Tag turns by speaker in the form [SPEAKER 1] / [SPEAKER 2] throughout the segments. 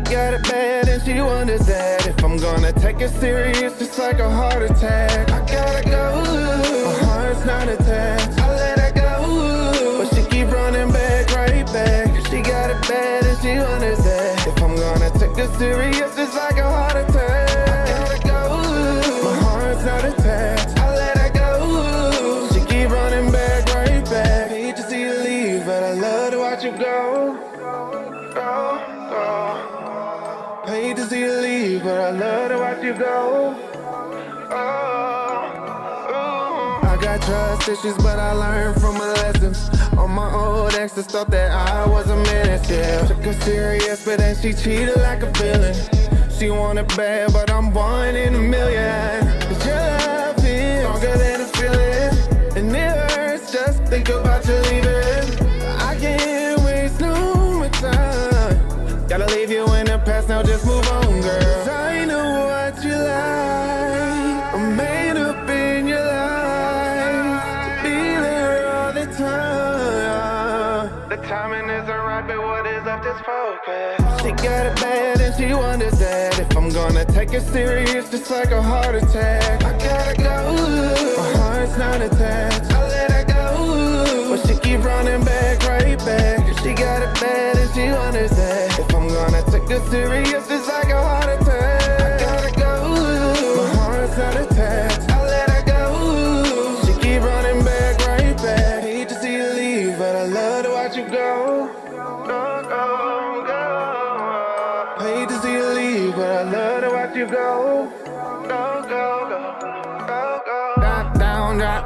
[SPEAKER 1] got it bad and she wonders that if I'm gonna take it serious, it's like a heart attack. I gotta go, my heart's not attached. I let her go, but she keep running back, right back. She got it bad and she wonders that if I'm gonna take it serious, it's like a heart attack. I gotta go, my heart's not attached. I let her go, she keep running back, right back. Hate to see you leave, but I love to watch you go. Hate to see you leave, but I love to watch you go. I got trust issues, but I learned from my lessons. On my old exes thought that I was a menace, yeah. Took her serious, but then she cheated like a villain. She wanted bad, but I'm one in a million. But your love is stronger than a feeling, and it hurts just think about you leaving. I can't waste no more time. Gotta leave you in the past, now just move on, girl. 'Cause I know what you like. I'm made up in your life to be there all the time. The timing isn't right, but what is up, just focus. She got it bad and she wonders that if I'm gonna take it serious, it's like a heart attack. I gotta go, my heart's not attached. I let her go, but she keep running back, right back. She got it bad and she wonders that if I'm gonna take it serious, it's like a heart attack. I gotta go, my heart's not attached. I let her go, she keep running back, right back. Hate to see you leave, but I love to watch you go. Go, go, go. Hate to see you leave, but I love to watch you go. Go, go, go, go, go. Drop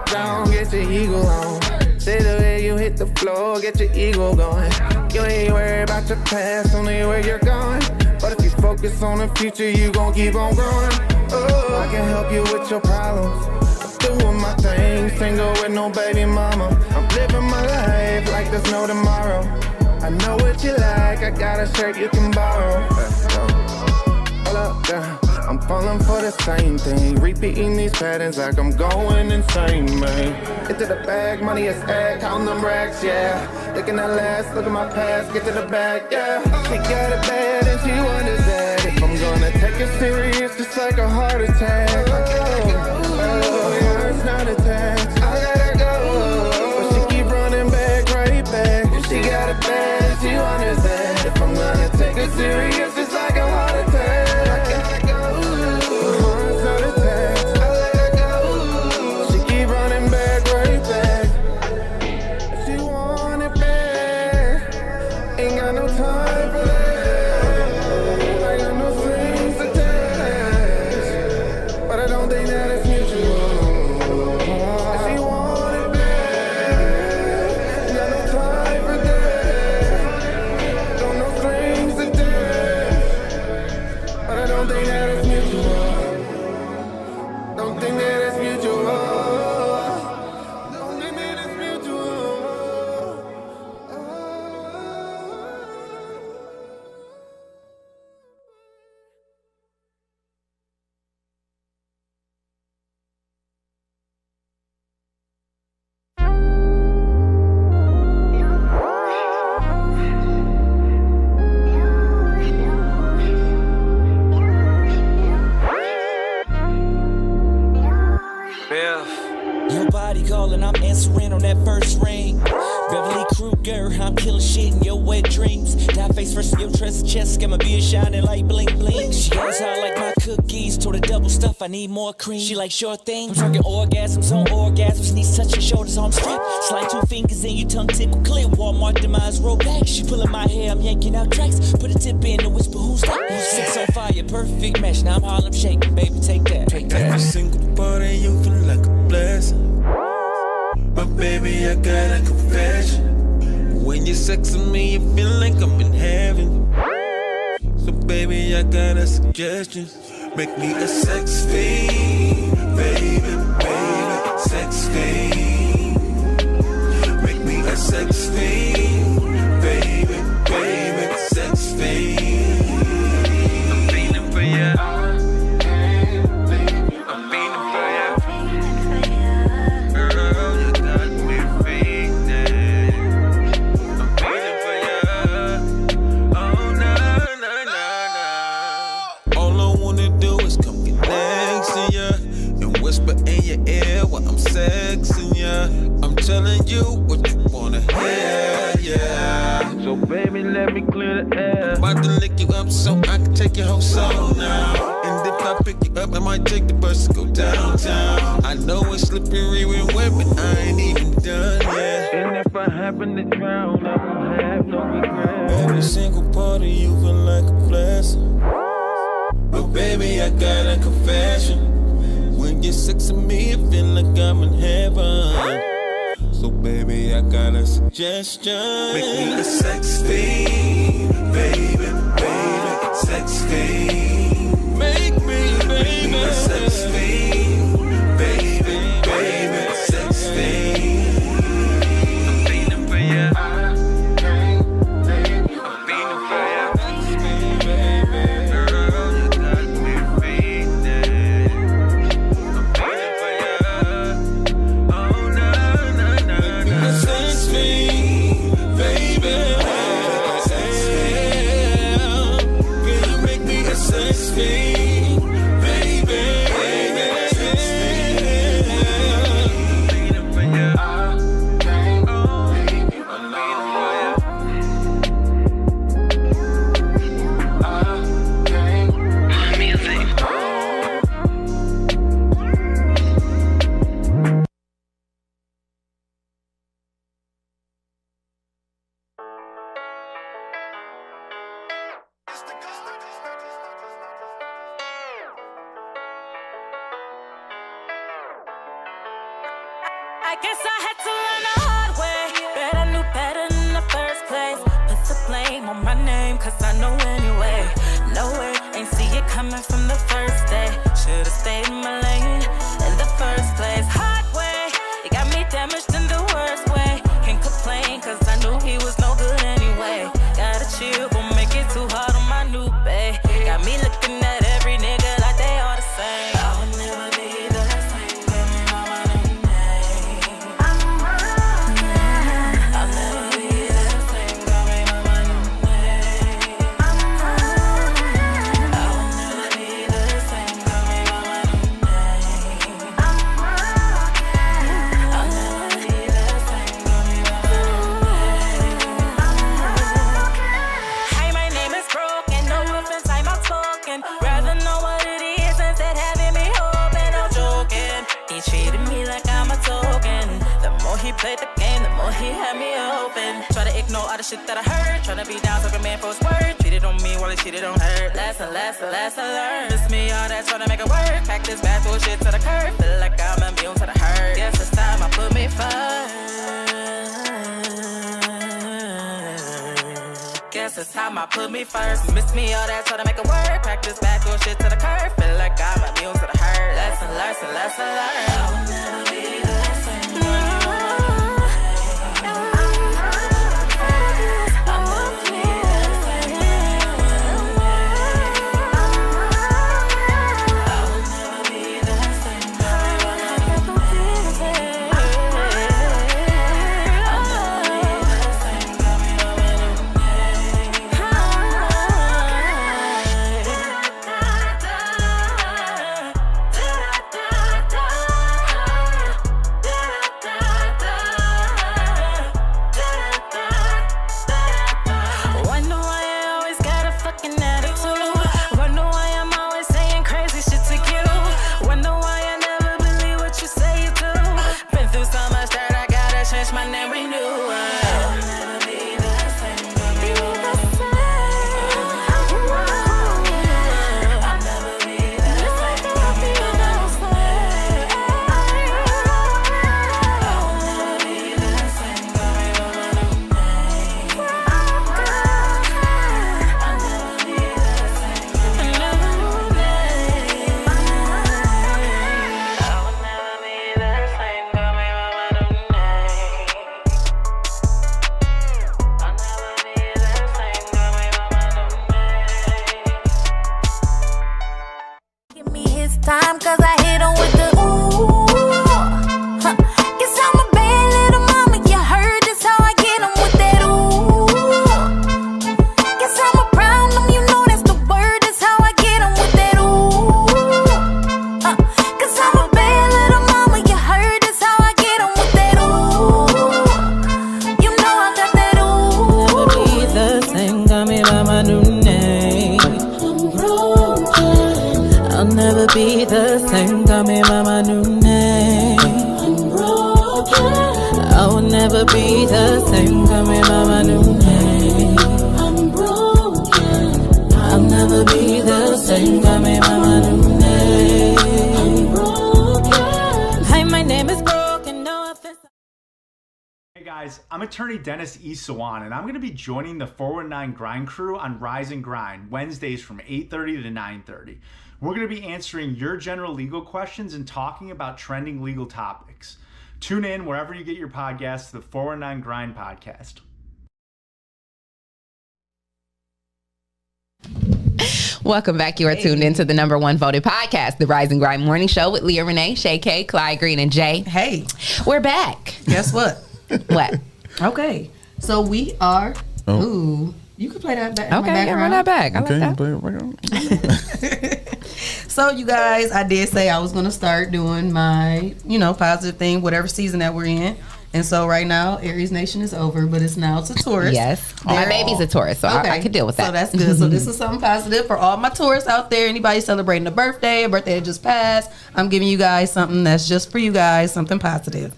[SPEAKER 1] down, get your ego on. Say the way you hit the floor, get your ego going. You ain't worried about your past, only where you're going. But if you focus on the future, you gon' keep on growing. Oh, I can help you with your problems. I'm doing my thing, single with no baby mama. I'm living my life like there's no tomorrow. I know what you like, I got a shirt you can borrow. Let's go. Hold up, girl. I'm falling for the same thing, repeating these patterns like I'm going insane, man. Get to the bag, money is ag, count them racks, yeah. Looking at last, look at my past, get to the bag, yeah. She got it bad and she wonders that if I'm gonna take it serious, it's like a heart attack. Oh, my heart's not attached. I gotta go, but she keep running back, right back. She got it bad, she wonders that if I'm gonna take it serious, it's like a heart attack.
[SPEAKER 2] I need more cream. She like short things. I'm talking orgasms on orgasms. Needs touching shoulders on strap. Slide 2 fingers in your tongue tickle clear. Walmart demise roll back. She pulling my hair. I'm yanking out tracks. Put a tip in and whisper who's that? Who's sex on fire? Perfect match. Now I'm Harlem shaking. Baby, take that. Take that.
[SPEAKER 3] Every single part of you feel like a blessing. But baby, I got a confession. When you're sexing me, you feel like I'm in heaven. So baby, I got a suggestion. Make me a sex fiend, baby, baby, sex fiend. Make me a sex fiend, baby, baby, sex fiend. I'm feeling for ya. I'm feeling for ya. Girl, you got me feeling. I'm feeling for ya. Oh, no, no, no, no. let me clear the air. I'm about to lick you up so I can take your whole soul now. And if I pick you up, I might take the bus to go downtown. I know it's slippery when wet, but I ain't even done yet. And if I happen to drown, I won't have no regret. Every single part of you feel like a blessing. But baby, I got a confession. When you're sexing me, it feel like I'm in heaven. So baby, I got a suggestion. Make me a sex fiend, baby, baby, sex fiend. Make me a sex fiend, baby, baby, sex fiend. I'm feeling for ya. I'm feeling for ya. Girl, you got me feeling. I'm feeling for ya. Oh no. Sex fiend, baby. Can you make me a sex fiend, baby?
[SPEAKER 4] I guess I had to learn the hard way. Bet I knew better in the first place. Put the blame on my name, cause I know anyway. No way, ain't see it coming from the first day. Should've stayed in my lane in the first place. Hard way, it got me damaged in the worst way. Can't complain, cause I knew he was no good anyway. Gotta chill, gon' make it too hard on my new bae. Got me looking at every nigga like they all the same. I would never be the same, give me my new name. I'll never be the same, got me my new name. I will never be the same, got me my new name. I'll never be the same, got me my new name. Hey, my name is broken, no offense, I'm outspoken. Rather know what it is instead having me hoping, no joking. He treated me like I'm a token. The more he played the game, the more he had me open. Try to ignore all the shit that I heard. Tryna be down, talking man for his word. Cheated on me while he cheated on her. Lesson learned. Miss me all that, tryna make it work. Pack this bad bullshit to the curb. Feel like I'm immune to the hurt. Guess it's time I put me first. Guess it's time I put me first. Miss me all that, tryna make it work. Pack this bad bullshit to the curb. Feel like I'm immune to the hurt. Lesson learned. I will never be the same. by my new name. I'm broken. I'll never be the same. Call me by my new name. I'm broken. I will never be the same. Call me by my new name. I'm broken. I'll never be the same. Call me by my new name. I'm broken. Hi, my name is Broken. No offense.
[SPEAKER 5] Hey guys, I'm attorney Dennis E. Sawan, and I'm going to be joining the 419 Grind crew on Rise and Grind Wednesdays from 8:30 to 9:30. We're going to be answering your general legal questions and talking about trending legal topics. Tune in wherever you get your podcasts to the 419 Grind podcast.
[SPEAKER 6] Welcome back. You are tuned into the #1 voted podcast, the Rise and Grind Morning Show with Leah, Renee, Shae, Clyde, Green, and Jay.
[SPEAKER 7] Hey,
[SPEAKER 6] we're back.
[SPEAKER 7] Guess what?
[SPEAKER 6] What?
[SPEAKER 7] Okay, so we are.
[SPEAKER 8] Oh.
[SPEAKER 7] Ooh, you can play that back.
[SPEAKER 6] Okay, yeah, run that back. I
[SPEAKER 8] Okay,
[SPEAKER 6] like
[SPEAKER 8] play
[SPEAKER 6] that.
[SPEAKER 8] it.
[SPEAKER 7] So you guys, I did say I was gonna start doing my, positive thing, whatever season that we're in. And so right now, Aries Nation is over, but it's now to Taurus.
[SPEAKER 6] Yes, my baby's a Taurus, so I can deal with that.
[SPEAKER 7] So that's good. So this is something positive for all my Taurus out there. Anybody celebrating a birthday that just passed, I'm giving you guys something that's just for you guys, something positive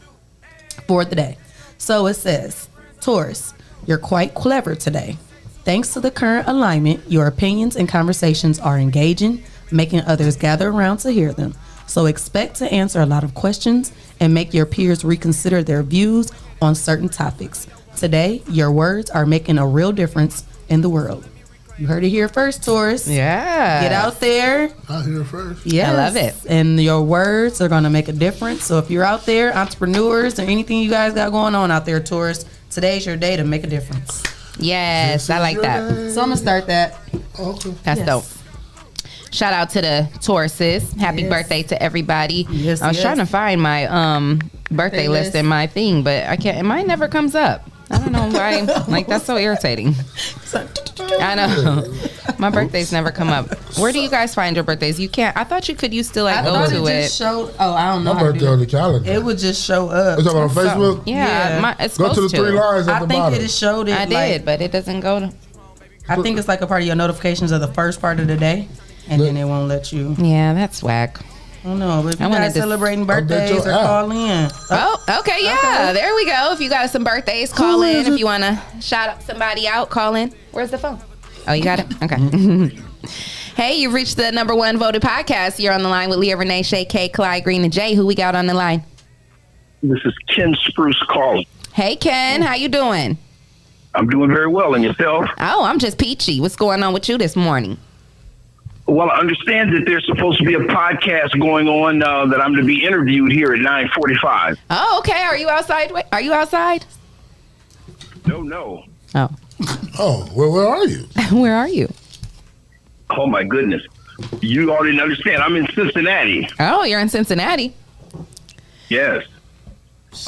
[SPEAKER 7] for the day. So it says, Taurus, you're quite clever today. Thanks to the current alignment, your opinions and conversations are engaging, making others gather around to hear them. So expect to answer a lot of questions and make your peers reconsider their views on certain topics. Today, your words are making a real difference in the world. You heard it here first, Taurus.
[SPEAKER 6] Yeah.
[SPEAKER 7] Get out there.
[SPEAKER 9] Out here first.
[SPEAKER 7] Yes.
[SPEAKER 6] I love it.
[SPEAKER 7] And your words are going to make a difference. So if you're out there, entrepreneurs or anything you guys got going on out there, Taurus, today's your day to make a difference.
[SPEAKER 6] Yes, I like that.
[SPEAKER 7] So I'm going to start that.
[SPEAKER 9] Okay.
[SPEAKER 6] That's dope. Shout out to the Tauruses. Happy birthday to everybody.
[SPEAKER 7] Yes,
[SPEAKER 6] I was trying to find my birthday list in my thing, but I can't. Mine never comes up. I don't know why. Like, that's so irritating. I know. My birthdays never come up. Where do you guys find your birthdays? You can't. I thought you could. You still like go to it.
[SPEAKER 7] Just showed, I don't know.
[SPEAKER 9] My birthday on the calendar.
[SPEAKER 7] It would just show up.
[SPEAKER 9] You talking about on Facebook?
[SPEAKER 6] Yeah. It's
[SPEAKER 9] Go to the three lines at the bottom.
[SPEAKER 7] I think it showed it.
[SPEAKER 6] I did, but it doesn't go to.
[SPEAKER 7] I think it's like a part of your notifications of the first part of the day, and then it won't let you.
[SPEAKER 6] Yeah, that's whack.
[SPEAKER 7] I don't know, but if you guys celebrating birthdays or call in.
[SPEAKER 6] Oh, okay, yeah. Okay. There we go. If you got some birthdays, call in. If you want to shout somebody out, call in. Where's the phone? Oh, you got it? Okay. Hey, you've reached the #1 voted podcast. You're on the line with Leah, Renee, Shae, Clyde, Green, and Jay. Who we got on the line?
[SPEAKER 10] This is Ken Spruce calling.
[SPEAKER 6] Hey, Ken. How you doing?
[SPEAKER 10] I'm doing very well. And yourself?
[SPEAKER 6] Oh, I'm just peachy. What's going on with you this morning?
[SPEAKER 10] Well, I understand that there's supposed to be a podcast going on that I'm to be interviewed here at 9:45.
[SPEAKER 6] Oh, okay. Are you outside? Are you outside?
[SPEAKER 10] No.
[SPEAKER 6] Oh.
[SPEAKER 9] Oh, well, where are you?
[SPEAKER 6] Where are you?
[SPEAKER 10] Oh, my goodness. You already understand. I'm in Cincinnati.
[SPEAKER 6] Oh, you're in Cincinnati.
[SPEAKER 10] Yes.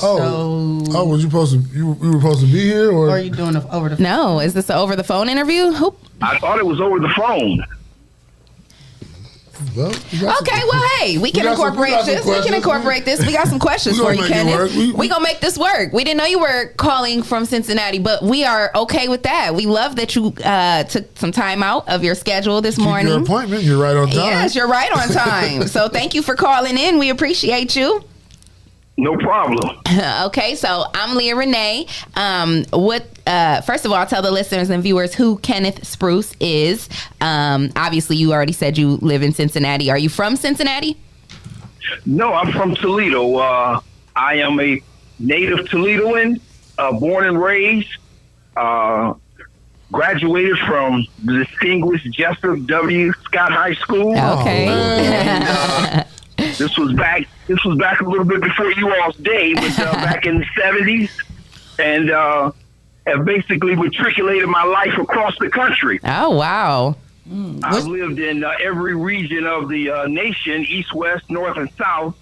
[SPEAKER 9] Was you supposed to? You were supposed to be here, or
[SPEAKER 7] are you doing it over the phone?
[SPEAKER 6] No, is this an over the phone interview?
[SPEAKER 10] I thought it was over the phone.
[SPEAKER 9] Well,
[SPEAKER 6] okay, well, hey, we can incorporate this. We can incorporate this. We got some questions for you, Kenneth. We gonna make this work. We didn't know you were calling from Cincinnati, but we are okay with that. We love that you took some time out of your schedule this morning.
[SPEAKER 9] Your appointment. You're right on time.
[SPEAKER 6] Yes, you're right on time. So thank you for calling in. We appreciate you.
[SPEAKER 10] No problem.
[SPEAKER 6] Okay, so I'm Leah Renee. First of all, I'll tell the listeners and viewers who Kenneth Spruce is. Obviously, you already said you live in Cincinnati. Are you from Cincinnati?
[SPEAKER 10] No, I'm from Toledo. I am a native Toledoan, born and raised. Graduated from the distinguished Jessup W. Scott High School.
[SPEAKER 6] Okay.
[SPEAKER 10] This was back a little bit before you all's day, but back in the 70s, and have basically matriculated my life across the country.
[SPEAKER 6] Oh, wow.
[SPEAKER 10] I've lived in every region of the nation, east, west, north, and south,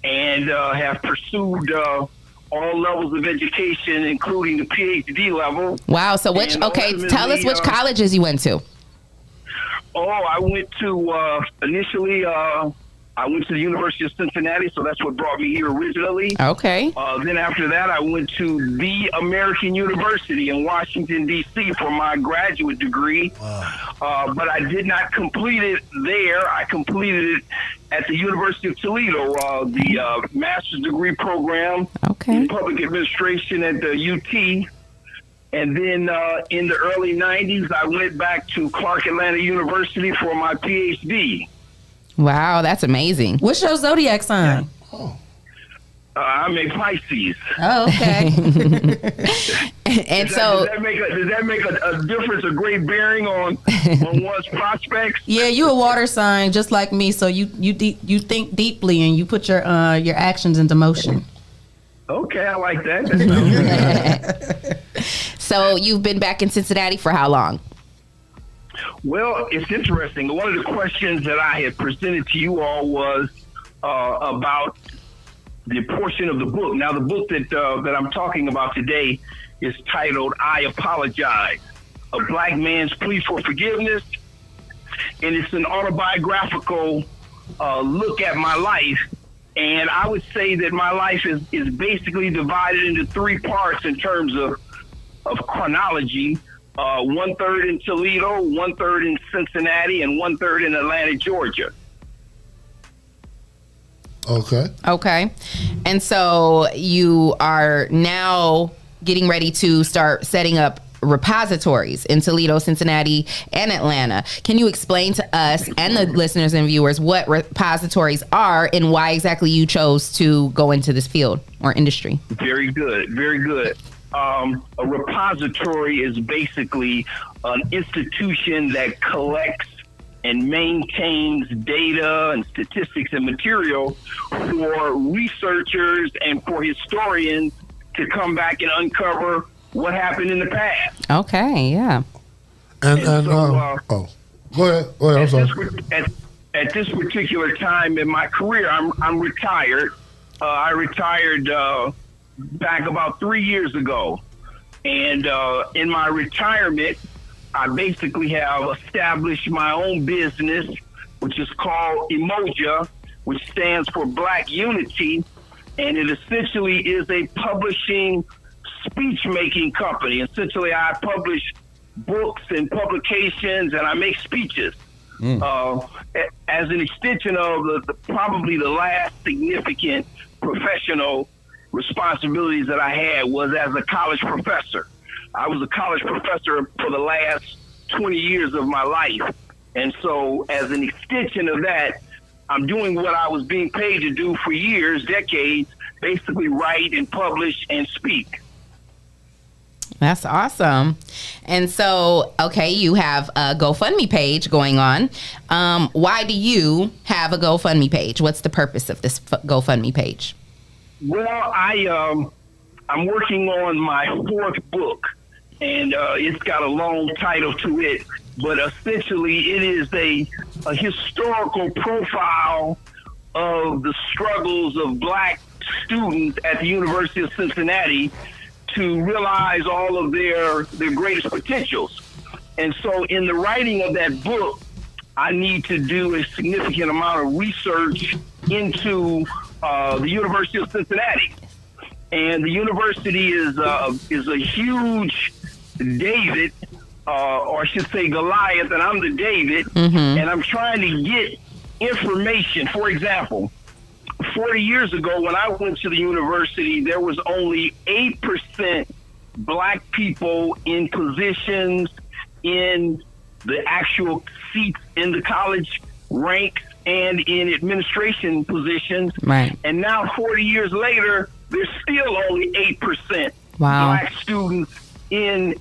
[SPEAKER 10] and have pursued all levels of education, including the PhD level.
[SPEAKER 6] Wow. So tell us which colleges you went to.
[SPEAKER 10] Oh, I went to initially I went to the University of Cincinnati, so that's what brought me here originally.
[SPEAKER 6] Okay.
[SPEAKER 10] Then after that, I went to the American University in Washington, D.C. for my graduate degree. Wow. But I did not complete it there. I completed it at the University of Toledo, the master's degree program in public administration at the UT. And then in the early 90s, I went back to Clark Atlanta University for my PhD.
[SPEAKER 6] Wow, that's amazing.
[SPEAKER 7] What's your zodiac sign?
[SPEAKER 10] I'm a Pisces.
[SPEAKER 7] Oh, okay.
[SPEAKER 6] And
[SPEAKER 10] does
[SPEAKER 6] so,
[SPEAKER 10] that make a difference, a great bearing on one's prospects?
[SPEAKER 7] Yeah, you a water sign just like me, so you think deeply and you put your actions into motion.
[SPEAKER 10] Okay, I like that.
[SPEAKER 6] So you've been back in Cincinnati for how long?
[SPEAKER 10] Well, it's interesting. One of the questions that I had presented to you all was about the portion of the book. Now, the book that I'm talking about today is titled "I Apologize: A Black Man's Plea for Forgiveness," and it's an autobiographical look at my life. And I would say that my life is basically divided into three parts in terms of chronology. 1/3 in Toledo, 1/3 in Cincinnati, and 1/3 in Atlanta, Georgia.
[SPEAKER 6] Okay. And so you are now getting ready to start setting up repositories in Toledo, Cincinnati, and Atlanta. Can you explain to us and the listeners and viewers what repositories are and why exactly you chose to go into this field or industry?
[SPEAKER 10] Very good. Very good. A repository is basically an institution that collects and maintains data and statistics and material for researchers and for historians to come back and uncover what happened in the past.
[SPEAKER 6] Okay, yeah.
[SPEAKER 9] Go ahead. I'm sorry.
[SPEAKER 10] At this particular time in my career, I'm retired. I retired back about 3 years ago. And in my retirement, I basically have established my own business, which is called Emoja, which stands for Black Unity. And it essentially is a publishing speech-making company. Essentially, I publish books and publications, and I make speeches. As an extension of probably the last significant professional responsibilities that I had was as a college professor. I was a college professor for the last 20 years of my life. And so as an extension of that, I'm doing what I was being paid to do for years, decades, basically write and publish and speak.
[SPEAKER 6] That's awesome. And so, okay, you have a GoFundMe page going on. Why do you have a GoFundMe page? What's the purpose of this GoFundMe page?
[SPEAKER 10] Well, I'm working on my fourth book, and it's got a long title to it, but essentially it is a historical profile of the struggles of Black students at the University of Cincinnati to realize all of their greatest potentials. And so in the writing of that book, I need to do a significant amount of research into the University of Cincinnati. And the university is a huge David, or I should say Goliath, and I'm the David, and I'm trying to get information. For example, 40 years ago when I went to the university, there was only 8% Black people in positions in the actual seats in the college ranks and in administration positions.
[SPEAKER 6] Right.
[SPEAKER 10] And now 40 years later, there's still only 8% Black students in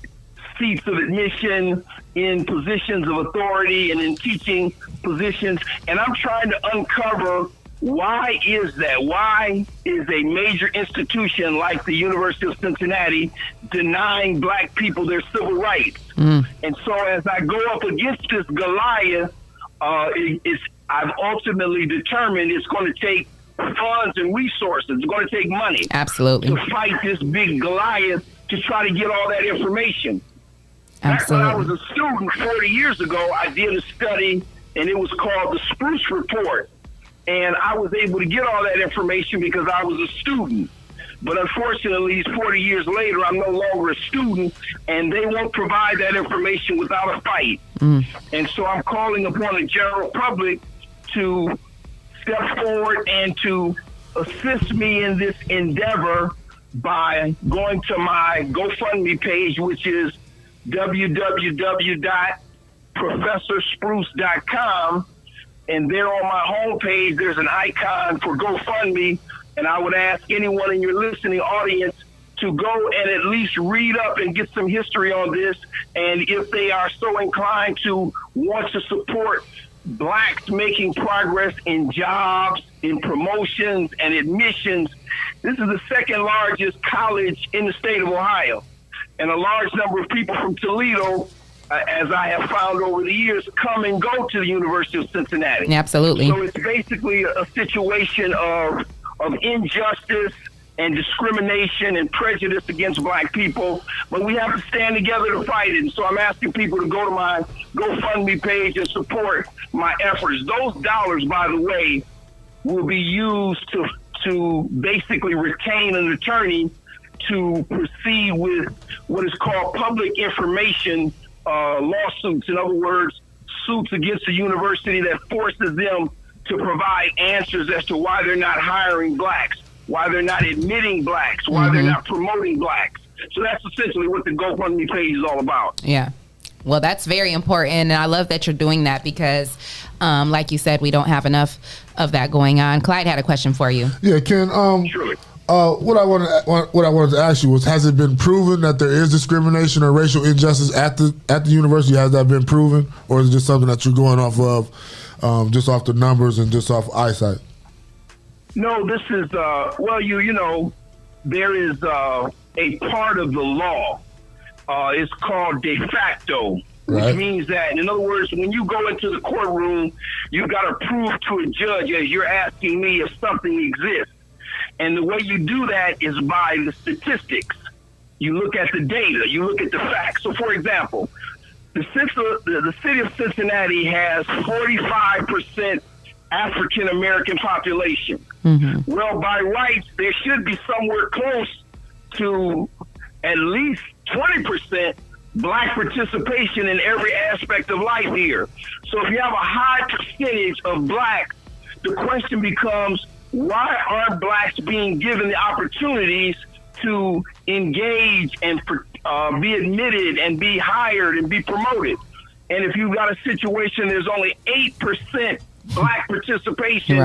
[SPEAKER 10] seats of admission, in positions of authority, and in teaching positions. And I'm trying to uncover, why is that? Why is a major institution like the University of Cincinnati denying Black people their civil rights? And so as I go up against this Goliath, I've ultimately determined it's going to take funds and resources. It's going to take money.
[SPEAKER 6] Absolutely.
[SPEAKER 10] To fight this big Goliath, to try to get all that information.
[SPEAKER 6] Absolutely.
[SPEAKER 10] Back when I was a student 40 years ago, I did a study, and it was called the Spruce Report. and I was able to get all that information because I was a student. But unfortunately, 40 years later, I'm no longer a student, and they won't provide that information without a fight. And so I'm calling upon the general public to step forward and to assist me in this endeavor by going to my GoFundMe page, which is www.professorspruce.com. And there on my homepage, there's an icon for GoFundMe. And I would ask anyone in your listening audience to go and at least read up and get some history on this. And if they are so inclined to want to support blacks making progress in jobs, in promotions, and admissions, this is the second largest college in the state of Ohio. And a large number of people from Toledo, as I have found over the years, come and go to the University of Cincinnati.
[SPEAKER 6] Absolutely.
[SPEAKER 10] So it's basically a situation of injustice and discrimination and prejudice against black people, but we have to stand together to fight it. And so I'm asking people to go to my GoFundMe page and support my efforts. Those dollars, by the way, will be used to basically retain an attorney to proceed with what is called public information lawsuits. In other words, suits against the university that forces them to provide answers as to why they're not hiring blacks, why they're not admitting blacks, why they're not promoting blacks. So that's essentially what the GoFundMe page is all about.
[SPEAKER 6] Yeah. Well, that's very important. And I love that you're doing that because, like you said, we don't have enough of that going on. Clyde had a question for you.
[SPEAKER 9] Yeah, Ken.
[SPEAKER 10] Surely.
[SPEAKER 9] What I wanted to ask you was: has it been proven that there is discrimination or racial injustice at the university? Has that been proven, or is it just something that you're going off of, just off the numbers and just off eyesight?
[SPEAKER 10] No, this is you know, there is a part of the law. It's called de facto, which means that, in other words, when you go into the courtroom, you got to prove to a judge, as you're asking me, if something exists. And the way you do that is by the statistics. You look at the data. You look at the facts. So, for example, the city of Cincinnati has 45% African-American population. Well, by rights, there should be somewhere close to at least 20% black participation in every aspect of life here. So if you have a high percentage of blacks, the question becomes, why aren't blacks being given the opportunities to engage and be admitted and be hired and be promoted? And if you've got a situation, there's only 8% black participation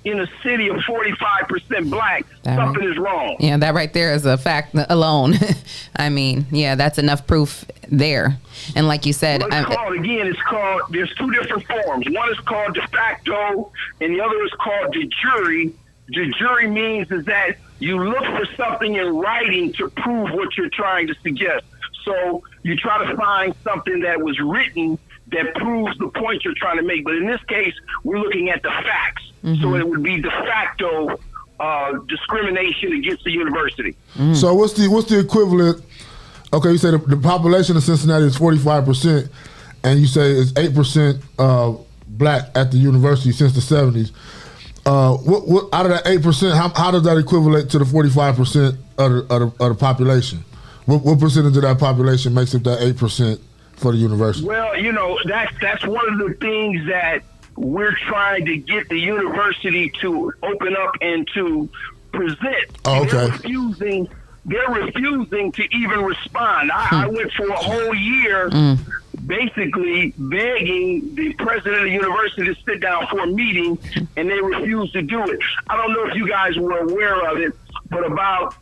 [SPEAKER 10] in a city of 45% black, something is wrong.
[SPEAKER 6] Yeah, that right there is a fact alone. I mean, yeah, that's enough proof there. And like you said,
[SPEAKER 10] there's two different forms. One is called de facto and the other is called de jure. De jure means is that you look for something in writing to prove what you're trying to suggest. So you try to find something that was written that proves the point you're trying to make. But in this case, we're looking at the facts. So it would be de facto discrimination against the university.
[SPEAKER 9] So what's the equivalent? Okay, you say the population of Cincinnati is 45%, and you say it's 8% black at the university since the 70s. What out of that 8%, how does that equivalent to the 45% of the population? What percentage of that population makes up that 8% for the university?
[SPEAKER 10] Well, you know, that's one of the things that we're trying to get the university to open up and to present.
[SPEAKER 9] Oh, okay.
[SPEAKER 10] They're refusing to even respond. I went for a whole year basically begging the president of the university to sit down for a meeting, and they refused to do it. I don't know if you guys were aware of it, but about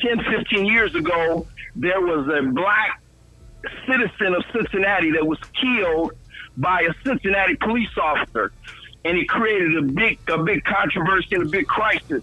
[SPEAKER 10] 10, 15 years ago, there was a black citizen of Cincinnati that was killed by a Cincinnati police officer, and it created a big controversy and a big crisis.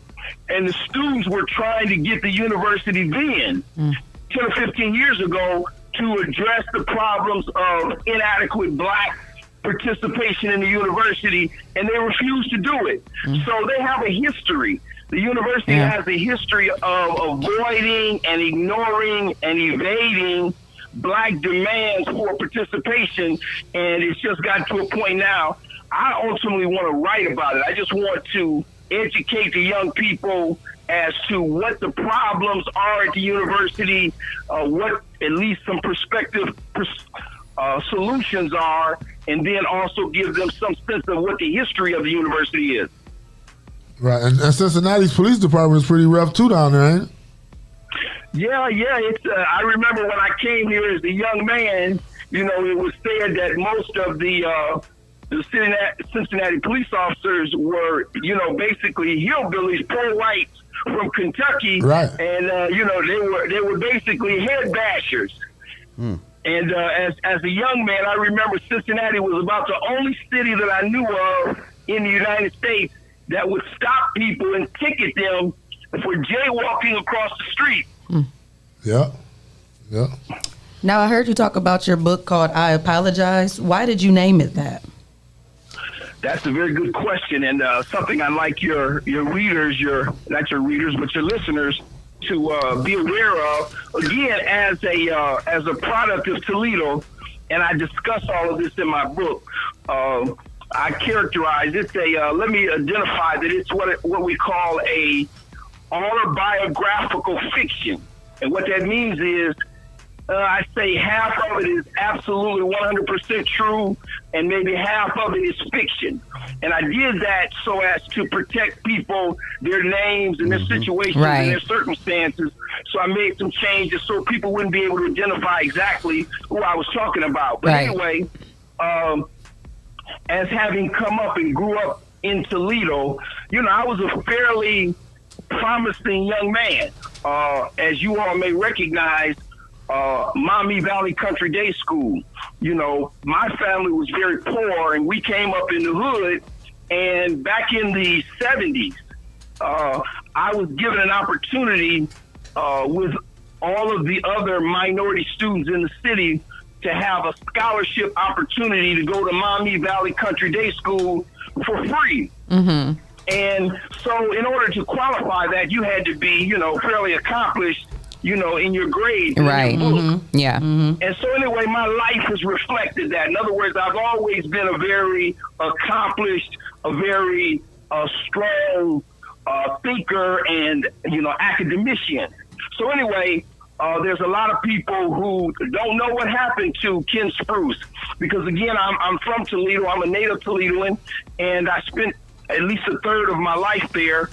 [SPEAKER 10] And the students were trying to get the university then, 10 or 15 years ago, to address the problems of inadequate black participation in the university, and they refused to do it. So they have a history. The university has a history of avoiding and ignoring and evading black demands for participation, and it's just gotten to a point now. I ultimately want to write about it. I just want to educate the young people as to what the problems are at the university, what at least some prospective solutions are, and then also give them some sense of what the history of the university is.
[SPEAKER 9] Right, and Cincinnati's police department is pretty rough too down there, ain't it?
[SPEAKER 10] Yeah. It's. I remember when I came here as a young man. You know, it was said that most of the Cincinnati police officers were, you know, basically hillbillies, poor whites from Kentucky,
[SPEAKER 9] right?
[SPEAKER 10] And you know, they were basically head bashers. And as a young man, I remember Cincinnati was about the only city that I knew of in the United States that would stop people and ticket them for jaywalking across the street.
[SPEAKER 9] Yeah.
[SPEAKER 7] Now, I heard you talk about your book called I Apologize. Why did you name it that?
[SPEAKER 10] That's a very good question, and something I'd like your readers, not your readers, but your listeners to be aware of. Again, as a product of Toledo, and I discuss all of this in my book. I characterize it's let me identify that it's what we call a autobiographical fiction, and what that means is. I say half of it is absolutely 100% true, and maybe half of it is fiction. And I did that so as to protect people, their names and their situations and their circumstances. So I made some changes so people wouldn't be able to identify exactly who I was talking about. But anyway, as having come up and grew up in Toledo, you know, I was a fairly promising young man. As you all may recognize, Maumee Valley Country Day School. You know, my family was very poor, and we came up in the hood. And back in the 70s, I was given an opportunity with all of the other minority students in the city to have a scholarship opportunity to go to Maumee Valley Country Day School for free. And so in order to qualify that, you had to be, you know, fairly accomplished, you know, in your grades.
[SPEAKER 6] Right. Yeah.
[SPEAKER 10] And so anyway, my life has reflected that. In other words, I've always been a very accomplished, a very strong thinker and, you know, academician. So anyway, there's a lot of people who don't know what happened to Ken Spruce because, again, I'm from Toledo. I'm a native Toledoan, and I spent at least a third of my life there.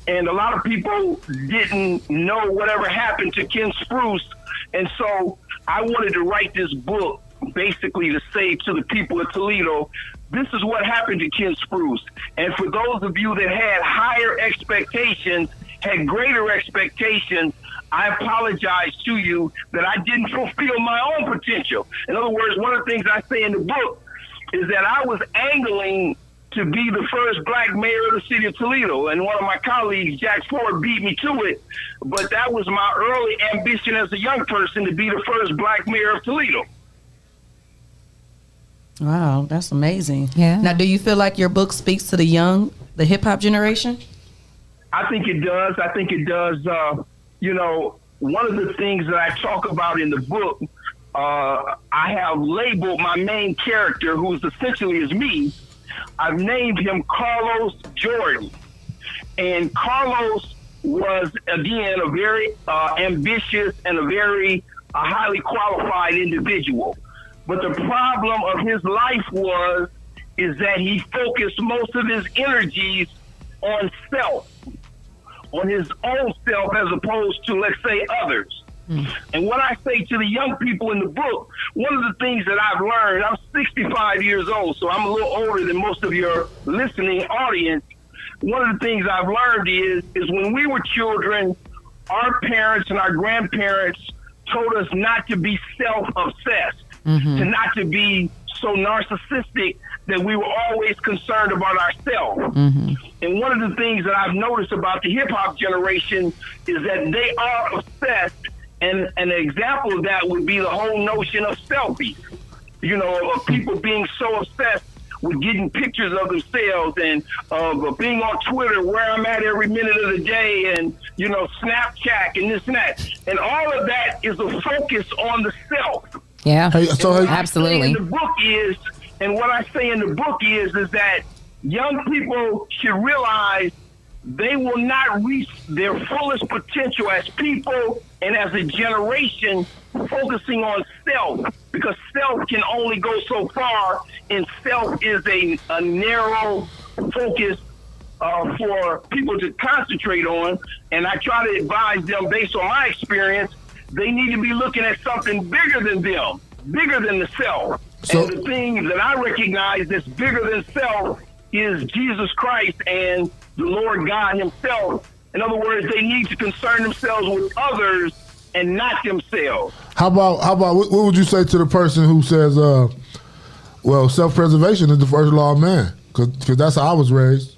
[SPEAKER 10] And a lot of people didn't know whatever happened to Ken Spruce. And so I wanted to write this book basically to say to the people of Toledo, this is what happened to Ken Spruce. And for those of you that had higher expectations, had greater expectations, I apologize to you that I didn't fulfill my own potential. In other words, one of the things I say in the book is that I was angling to be the first black mayor of the city of Toledo. And one of my colleagues, Jack Ford, beat me to it. But that was my early ambition as a young person, to be the first black mayor of Toledo.
[SPEAKER 7] Wow, that's amazing.
[SPEAKER 6] Yeah.
[SPEAKER 7] Now, do you feel like your book speaks to the young, the hip-hop generation?
[SPEAKER 10] I think it does. I think it does. You know, one of the things that I talk about in the book, I have labeled my main character, who is essentially is me. I've named him Carlos Jordan. And Carlos was, again, a very ambitious and a very highly qualified individual. But the problem of his life is that he focused most of his energies on self, on his own self, as opposed to, let's say, others. And what I say to the young people in the book, one of the things that I've learned, I'm 65 years old, so I'm a little older than most of your listening audience. One of the things I've learned is when we were children, our parents and our grandparents told us not to be self-obsessed, to not to be so narcissistic that we were always concerned about ourselves. And one of the things that I've noticed about the hip-hop generation is that they are obsessed. And an example of that would be the whole notion of selfies, you know, of people being so obsessed with getting pictures of themselves and of being on Twitter, where I'm at every minute of the day, and, you know, Snapchat and this and that. And all of that is a focus on the self.
[SPEAKER 6] Yeah,
[SPEAKER 9] absolutely.
[SPEAKER 10] In the book is And what I say in the book is that young people should realize they will not reach their fullest potential as people and as a generation focusing on self, because self can only go so far, and self is a narrow focus for people to concentrate on. And I try to advise them based on my experience, they need to be looking at something bigger than them, bigger than the self. So, and the thing that I recognize that's bigger than self is Jesus Christ and the Lord God himself. In other words, they need to concern themselves with others and not themselves.
[SPEAKER 9] How about what would you say to the person who says, well, self-preservation is the first law of man? Because that's how I was raised.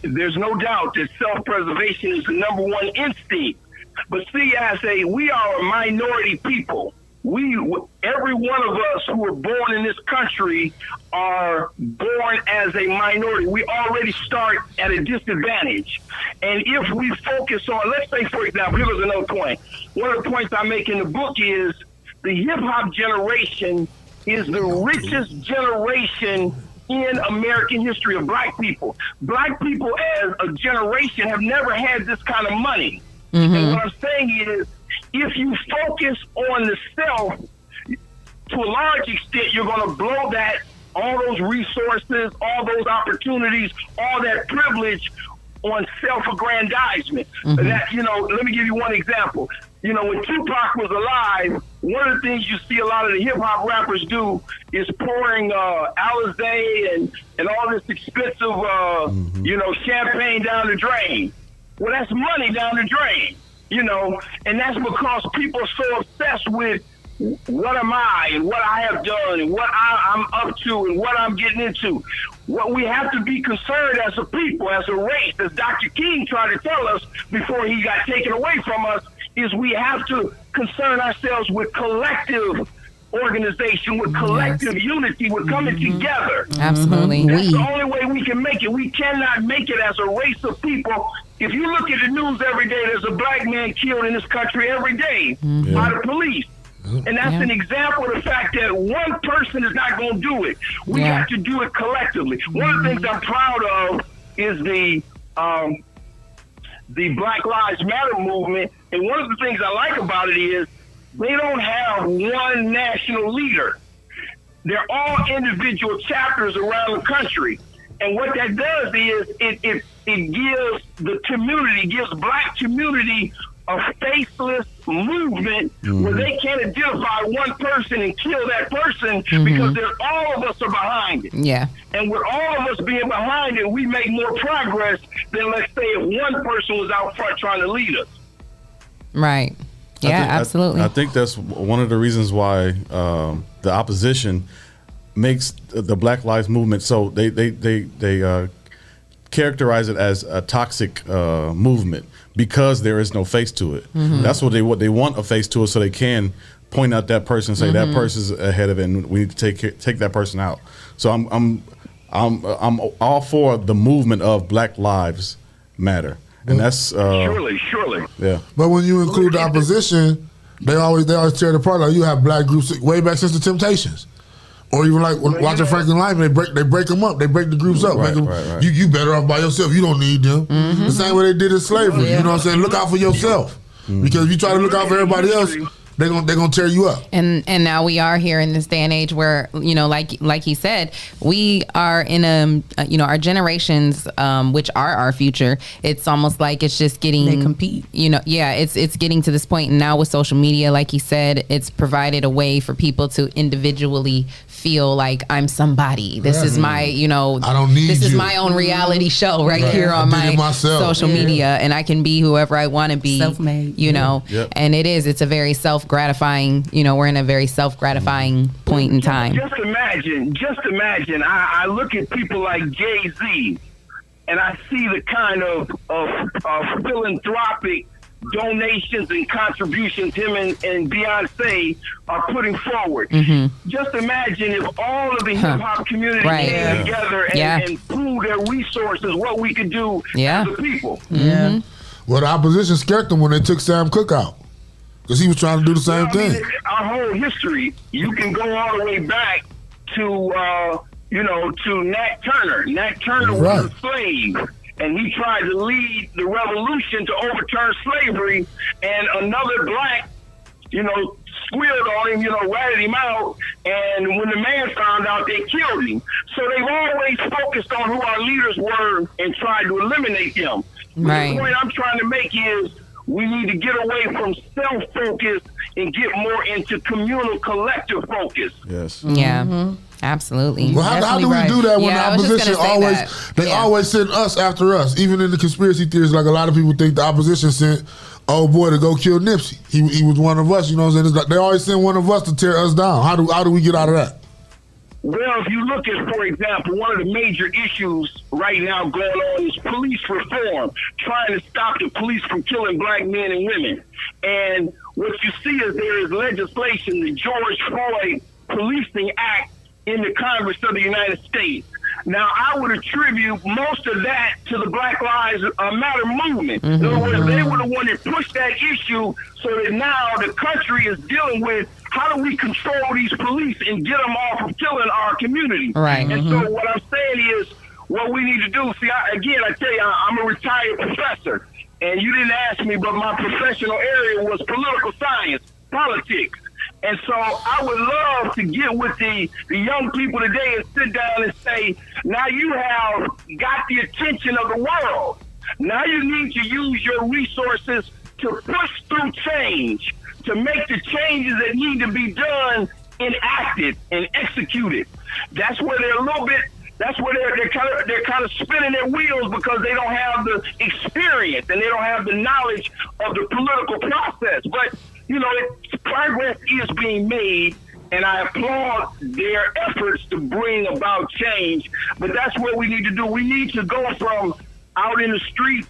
[SPEAKER 10] There's no doubt that self-preservation is the number one instinct. But see, we are a minority people. Every one of us who were born in this country are born as a minority. We already start at a disadvantage. And if we focus on, let's say, for example, here's another point. One of the points I make in the book is the hip-hop generation is the richest generation in American history of black people. Black people as a generation have never had this kind of money. Mm-hmm. And what I'm saying is, if you focus on the self, to a large extent, you're going to blow all those resources, all those opportunities, all that privilege on self-aggrandizement. Mm-hmm. Let me give you one example. When Tupac was alive, one of the things you see a lot of the hip-hop rappers do is pouring Alizé and all this expensive, champagne down the drain. Well, that's money down the drain. And that's because people are so obsessed with what am I and what I have done and what I'm up to and what I'm getting into. What we have to be concerned as a people, as a race, as Dr. King tried to tell us before he got taken away from us, is we have to concern ourselves with collective organization, with collective unity, with coming together.
[SPEAKER 6] Absolutely.
[SPEAKER 10] That's the only way we can make it. We cannot make it as a race of people. If you look at the news every day, there's a black man killed in this country every day by the police. And that's an example of the fact that one person is not going to do it. We have to do it collectively. One of the things I'm proud of is the Black Lives Matter movement. And one of the things I like about it is they don't have one national leader. They're all individual chapters around the country. And what that does is it gives the community, gives black community a faceless movement where they can't identify one person and kill that person because all of us are behind it. Yeah. And with all of us being behind it, we make more progress than, let's say, if one person was out front trying to lead us.
[SPEAKER 6] Right. Yeah, absolutely.
[SPEAKER 8] I think that's one of the reasons why the opposition makes the Black Lives Movement so they characterize it as a toxic movement because there is no face to it. That's what they want, a face to it, so they can point out that person and say that person's ahead of it, and we need to take that person out. So I'm all for the movement of Black Lives Matter. And that's
[SPEAKER 10] surely,
[SPEAKER 8] yeah.
[SPEAKER 9] But when you include the opposition, they always tear it apart. Like you have black groups way back since the Temptations, or even like watching Franklin Lyman, they break them up. They break the groups up.
[SPEAKER 8] Right.
[SPEAKER 9] You better off by yourself. You don't need them. The same way they did in slavery. You know what I'm saying? Look out for yourself, because if you try to look out for everybody else, they're gonna tear you up.
[SPEAKER 6] And now we are here in this day and age where, like he said, we are in our generations, which are our future. It's almost like it's just getting,
[SPEAKER 7] they compete.
[SPEAKER 6] It's getting to this point. And now with social media, like he said, it's provided a way for people to individually feel like I'm somebody. This is my, I
[SPEAKER 9] don't need
[SPEAKER 6] this
[SPEAKER 9] you.
[SPEAKER 6] is my own reality show right here on my social media, and I can be whoever I want to be.
[SPEAKER 7] Self-made.
[SPEAKER 6] And it's a very self-gratifying, we're in a very self-gratifying point in time.
[SPEAKER 10] Just imagine, I look at people like Jay-Z, and I see the kind of philanthropic donations and contributions him and Beyonce are putting forward. Just imagine if all of the hip-hop community came together and pooled their resources, what we could do as a people.
[SPEAKER 9] Well, the opposition scared them when they took Sam Cooke out, because he was trying to do the same thing.
[SPEAKER 10] Our whole history, you can go all the way back to Nat Turner. Nat Turner was a slave, and he tried to lead the revolution to overturn slavery, and another black, squealed on him, ratted him out, and when the man found out, they killed him. So they've always focused on who our leaders were and tried to eliminate them.
[SPEAKER 6] Right.
[SPEAKER 10] The point I'm trying to make is we need to get away from self-focus and get more into communal, collective focus.
[SPEAKER 8] Yes.
[SPEAKER 6] Yeah. Absolutely.
[SPEAKER 9] Well, how do we do that when the opposition always send us after us? Even in the conspiracy theories, like a lot of people think the opposition sent old boy to go kill Nipsey. He was one of us. You know what I'm saying? It's like they always send one of us to tear us down. How do we get out of that?
[SPEAKER 10] Well, if you look at, for example, one of the major issues right now going on is police reform, trying to stop the police from killing black men and women. And what you see is there is legislation, the George Floyd Policing Act, in the Congress of the United States. Now, I would attribute most of that to the Black Lives Matter movement. In other words, they were the one that pushed that issue so that now the country is dealing with how do we control these police and get them off of killing our community.
[SPEAKER 6] Right.
[SPEAKER 10] And so what I'm saying is what we need to do. See, I tell you, I'm a retired professor, and you didn't ask me, but my professional area was political science, politics. And so I would love to get with the young people today and sit down and say, now you have got the attention of the world. Now you need to use your resources to push through change, to make the changes that need to be done enacted and executed. That's where they're a little bit, that's where they're kind of spinning their wheels because they don't have the experience and they don't have the knowledge of the political process. But progress is being made, and I applaud their efforts to bring about change. But that's what we need to do. We need to go from out in the streets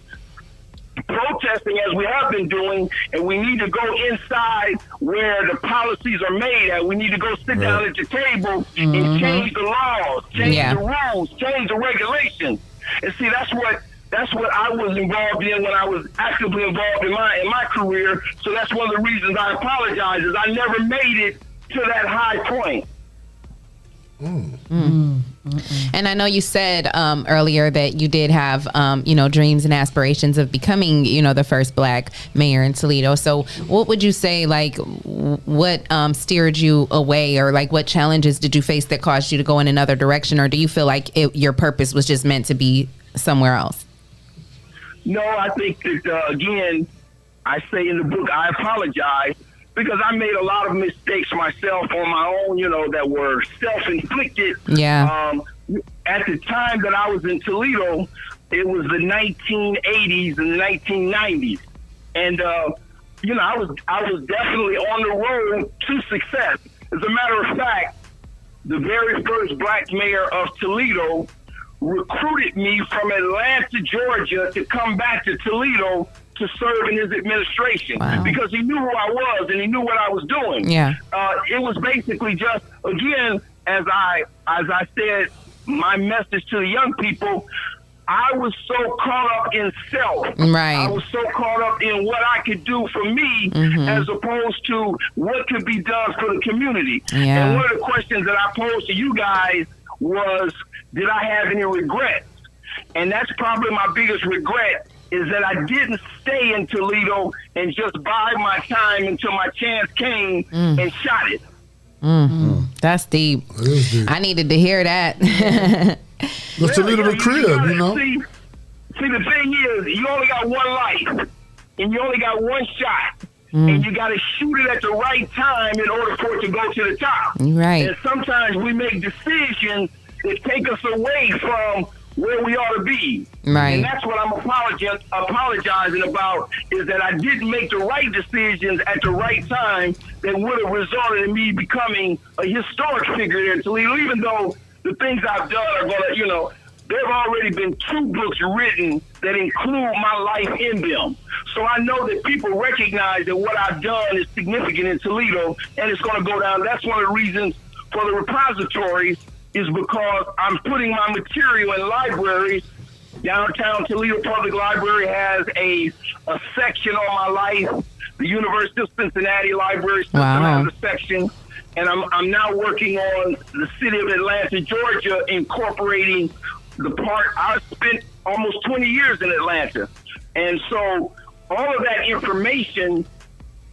[SPEAKER 10] protesting as we have been doing, and we need to go inside where the policies are made at. We need to go sit down at the table and change the laws, change the rules, change the regulations. And see, that's what I was involved in when I was actively involved in my career. So that's one of the reasons I apologize is I never made it to that high point.
[SPEAKER 6] And I know you said earlier that you did have, dreams and aspirations of becoming, the first black mayor in Toledo. So what would you say, what steered you away, or what challenges did you face that caused you to go in another direction? Or do you feel like your purpose was just meant to be somewhere else?
[SPEAKER 10] No, I think that, again, I say in the book, I apologize because I made a lot of mistakes myself on my own, that were self-inflicted.
[SPEAKER 6] Yeah.
[SPEAKER 10] At the time that I was in Toledo, it was the 1980s and the 1990s. And, I was definitely on the road to success. As a matter of fact, the very first black mayor of Toledo recruited me from Atlanta, Georgia, to come back to Toledo to serve in his administration because he knew who I was and he knew what I was doing.
[SPEAKER 6] Yeah.
[SPEAKER 10] It was basically just, again, as I said, my message to the young people, I was so caught up in self.
[SPEAKER 6] Right.
[SPEAKER 10] I was so caught up in what I could do for me as opposed to what could be done for the community.
[SPEAKER 6] Yeah.
[SPEAKER 10] And one of the questions that I posed to you guys was, did I have any regrets? And that's probably my biggest regret is that I didn't stay in Toledo and just bide my time until my chance came and shot it.
[SPEAKER 6] That's deep. I needed to hear that.
[SPEAKER 9] Let's Toledo the crib,
[SPEAKER 10] See, the thing is, you only got one life, and you only got one shot, and you got to shoot it at the right time in order for it to go to the top.
[SPEAKER 6] Right.
[SPEAKER 10] And sometimes we make decisions that take us away from where we ought to be.
[SPEAKER 6] Right.
[SPEAKER 10] And that's what I'm apologizing about, is that I didn't make the right decisions at the right time that would have resulted in me becoming a historic figure here in Toledo, even though the things I've done are going to, there have already been 2 books written that include my life in them. So I know that people recognize that what I've done is significant in Toledo, and it's going to go down. That's one of the reasons for the repositories, is because I'm putting my material in libraries. Downtown Toledo Public Library has a section on my life. The University of Cincinnati Library System has a section. and I'm now working on the city of Atlanta, Georgia, incorporating the part. I spent almost 20 years in Atlanta. And so all of that information,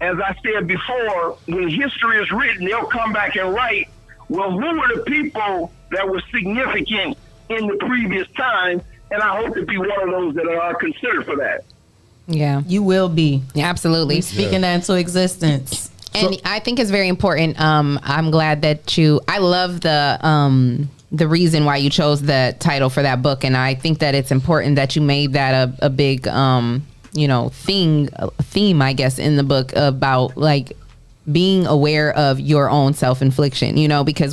[SPEAKER 10] as I said before, when history is written, they'll come back and write, well, who were the people that were significant in the previous time? And I hope to be one of those that are considered for that.
[SPEAKER 6] Yeah.
[SPEAKER 7] You will be.
[SPEAKER 6] Yeah, absolutely.
[SPEAKER 7] Speaking that into existence.
[SPEAKER 6] And I think it's very important. I'm glad that I love the reason why you chose the title for that book. And I think that it's important that you made that a big, theme, I guess, in the book about like being aware of your own self-infliction, because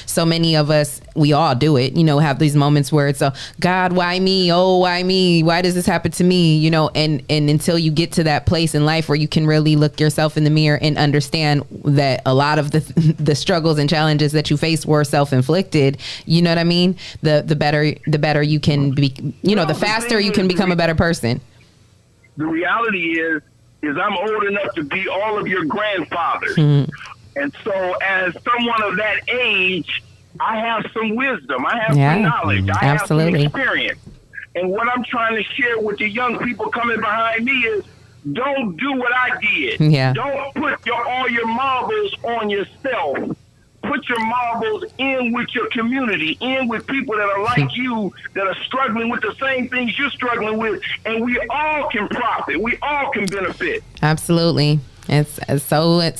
[SPEAKER 6] so many of us, we all do it, have these moments where it's God, why me? Oh, why me? Why does this happen to me? And until you get to that place in life where you can really look yourself in the mirror and understand that a lot of the struggles and challenges that you face were self-inflicted, you know what I mean? The better you can be, the faster you can become a better person.
[SPEAKER 10] The reality is I'm old enough to be all of your grandfathers. And so as someone of that age, I have some wisdom. I have some knowledge. I have some experience. And what I'm trying to share with the young people coming behind me is don't do what I did.
[SPEAKER 6] Yeah.
[SPEAKER 10] Don't put all your marbles on yourself. Put your marbles in with your community, in with people that are like you, that are struggling with the same things you're struggling with, and we all can profit. We all can benefit.
[SPEAKER 6] Absolutely. It's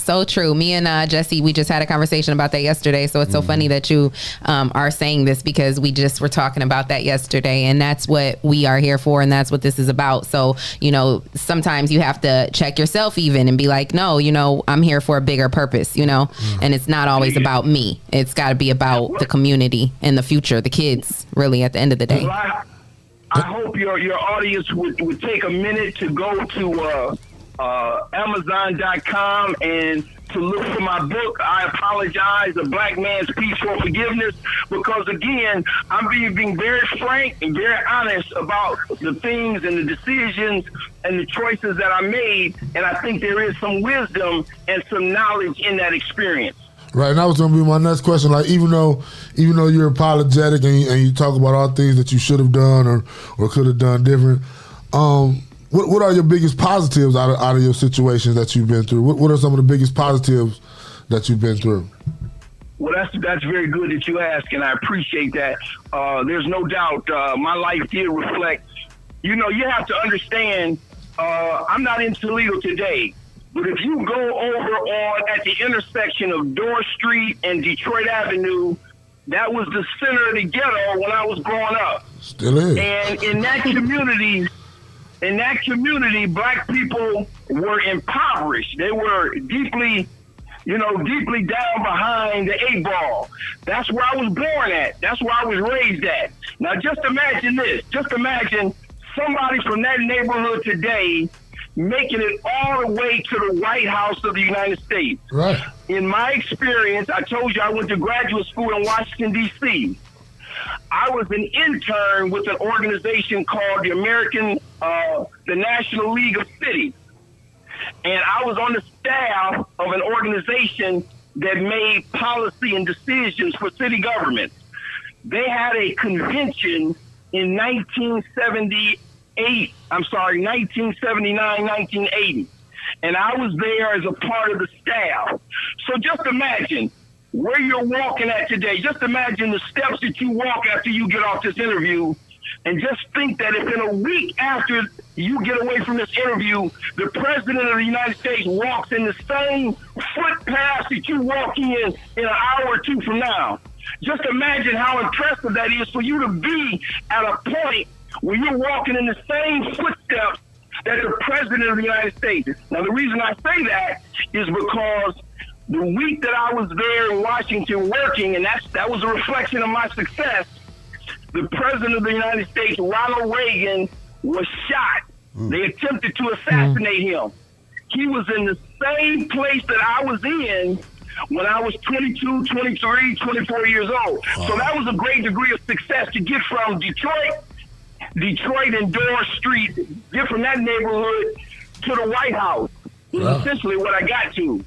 [SPEAKER 6] so true. Me and Jesse, we just had a conversation about that yesterday. So it's so funny that you are saying this, because we just were talking about that yesterday, and that's what we are here for, and that's what this is about. So, sometimes you have to check yourself even and be like, no, I'm here for a bigger purpose, and it's not always about me. It's got to be about the community and the future, the kids, really, at the end of the day.
[SPEAKER 10] Well, I hope your audience would take a minute to go to Amazon.com and to look for my book, I Apologize, A Black Man's Peaceful Forgiveness, because again, I'm being very frank and very honest about the things and the decisions and the choices that I made, and I think there is some wisdom and some knowledge in that experience.
[SPEAKER 9] Right, and that was going to be my next question. Like, even though you're apologetic and you talk about all things that you should have done or could have done different, what are your biggest positives out of your situations that you've been through? What are some of the biggest positives that you've been through?
[SPEAKER 10] Well, that's very good that you ask, and I appreciate that. There's no doubt my life did reflect. You have to understand, I'm not in Toledo today, but if you go over at the intersection of Dorr Street and Detroit Avenue, that was the center of the ghetto when I was growing up.
[SPEAKER 9] Still is.
[SPEAKER 10] And in that community, black people were impoverished. They were deeply down behind the 8 ball. That's where I was born at. That's where I was raised at. Now, just imagine this. Just imagine somebody from that neighborhood today making it all the way to the White House of the United States.
[SPEAKER 9] Right.
[SPEAKER 10] In my experience, I told you I went to graduate school in Washington, D.C. I was an intern with an organization called the National League of Cities. And I was on the staff of an organization that made policy and decisions for city governments. They had a convention in 1979, 1980. And I was there as a part of the staff. So just imagine where you're walking at today. Just imagine the steps that you walk after you get off this interview, and just think that if in a week after you get away from this interview, the President of the United States walks in the same footpath that you walk in an hour or two from now. Just imagine how impressive that is for you to be at a point where you're walking in the same footsteps that the President of the United States. Now, the reason I say that is because the week that I was there in Washington working, and that was a reflection of my success, the President of the United States, Ronald Reagan, was shot. They attempted to assassinate him. He was in the same place that I was in when I was 22, 23, 24 years old. Wow. So that was a great degree of success to get from Detroit and Dorr Street, get from that neighborhood to the White House. Is essentially what I got to.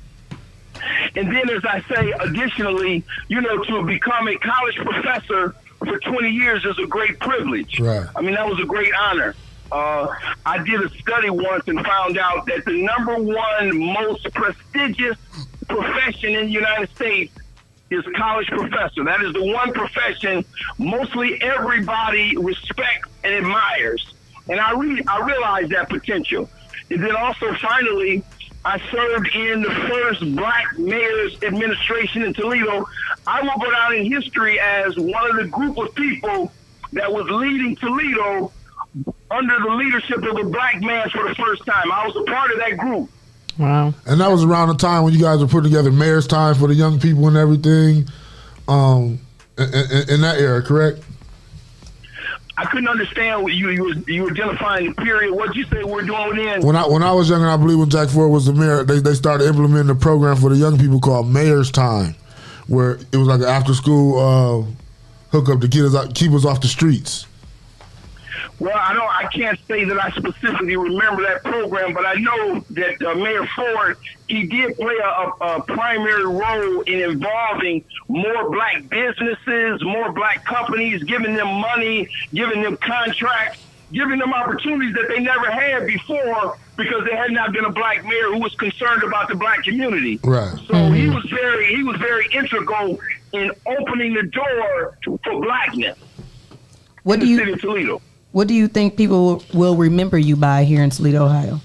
[SPEAKER 10] And then, as I say, additionally, to become a college professor for 20 years is a great privilege.
[SPEAKER 9] Right.
[SPEAKER 10] I mean, that was a great honor. I did a study once and found out that the number one most prestigious profession in the United States is college professor. That is the one profession mostly everybody respects and admires. And I realized that potential. And then also, finally, I served in the first black mayor's administration in Toledo. I will go down in history as one of the group of people that was leading Toledo under the leadership of a black man for the first time. I was a part of that group.
[SPEAKER 6] Wow.
[SPEAKER 9] And that was around the time when you guys were putting together Mayor's Time for the young people and everything, in that era, correct?
[SPEAKER 10] I couldn't understand what you were identifying the period. What did you say we're doing then?
[SPEAKER 9] When I was younger, I believe when Jack Ford was the mayor, they started implementing a program for the young people called Mayor's Time, where it was like an after-school hookup to keep us off the streets.
[SPEAKER 10] Well, I can't say that I specifically remember that program, but I know that Mayor Ford, he did play a primary role in involving more black businesses, more black companies, giving them money, giving them contracts, giving them opportunities that they never had before because there had not been a black mayor who was concerned about the black community.
[SPEAKER 9] Right.
[SPEAKER 10] So he was very integral in opening the door for blackness in the city of Toledo.
[SPEAKER 7] What do you think people will remember you by here in Toledo, Ohio?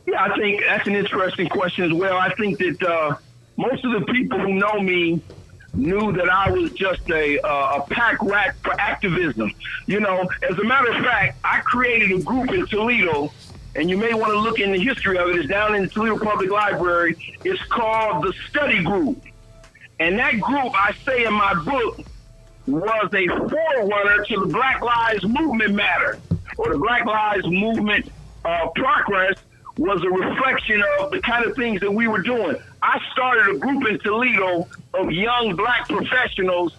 [SPEAKER 10] Yeah, I think that's an interesting question as well. I think that most of the people who know me knew that I was just a pack rat for activism. As a matter of fact, I created a group in Toledo, and you may want to look in the history of it. It's down in the Toledo Public Library. It's called the Study Group. And that group, I say in my book, was a forerunner to the Black Lives Movement matter, or the Black Lives Movement progress was a reflection of the kind of things that we were doing. I started a group in Toledo of young black professionals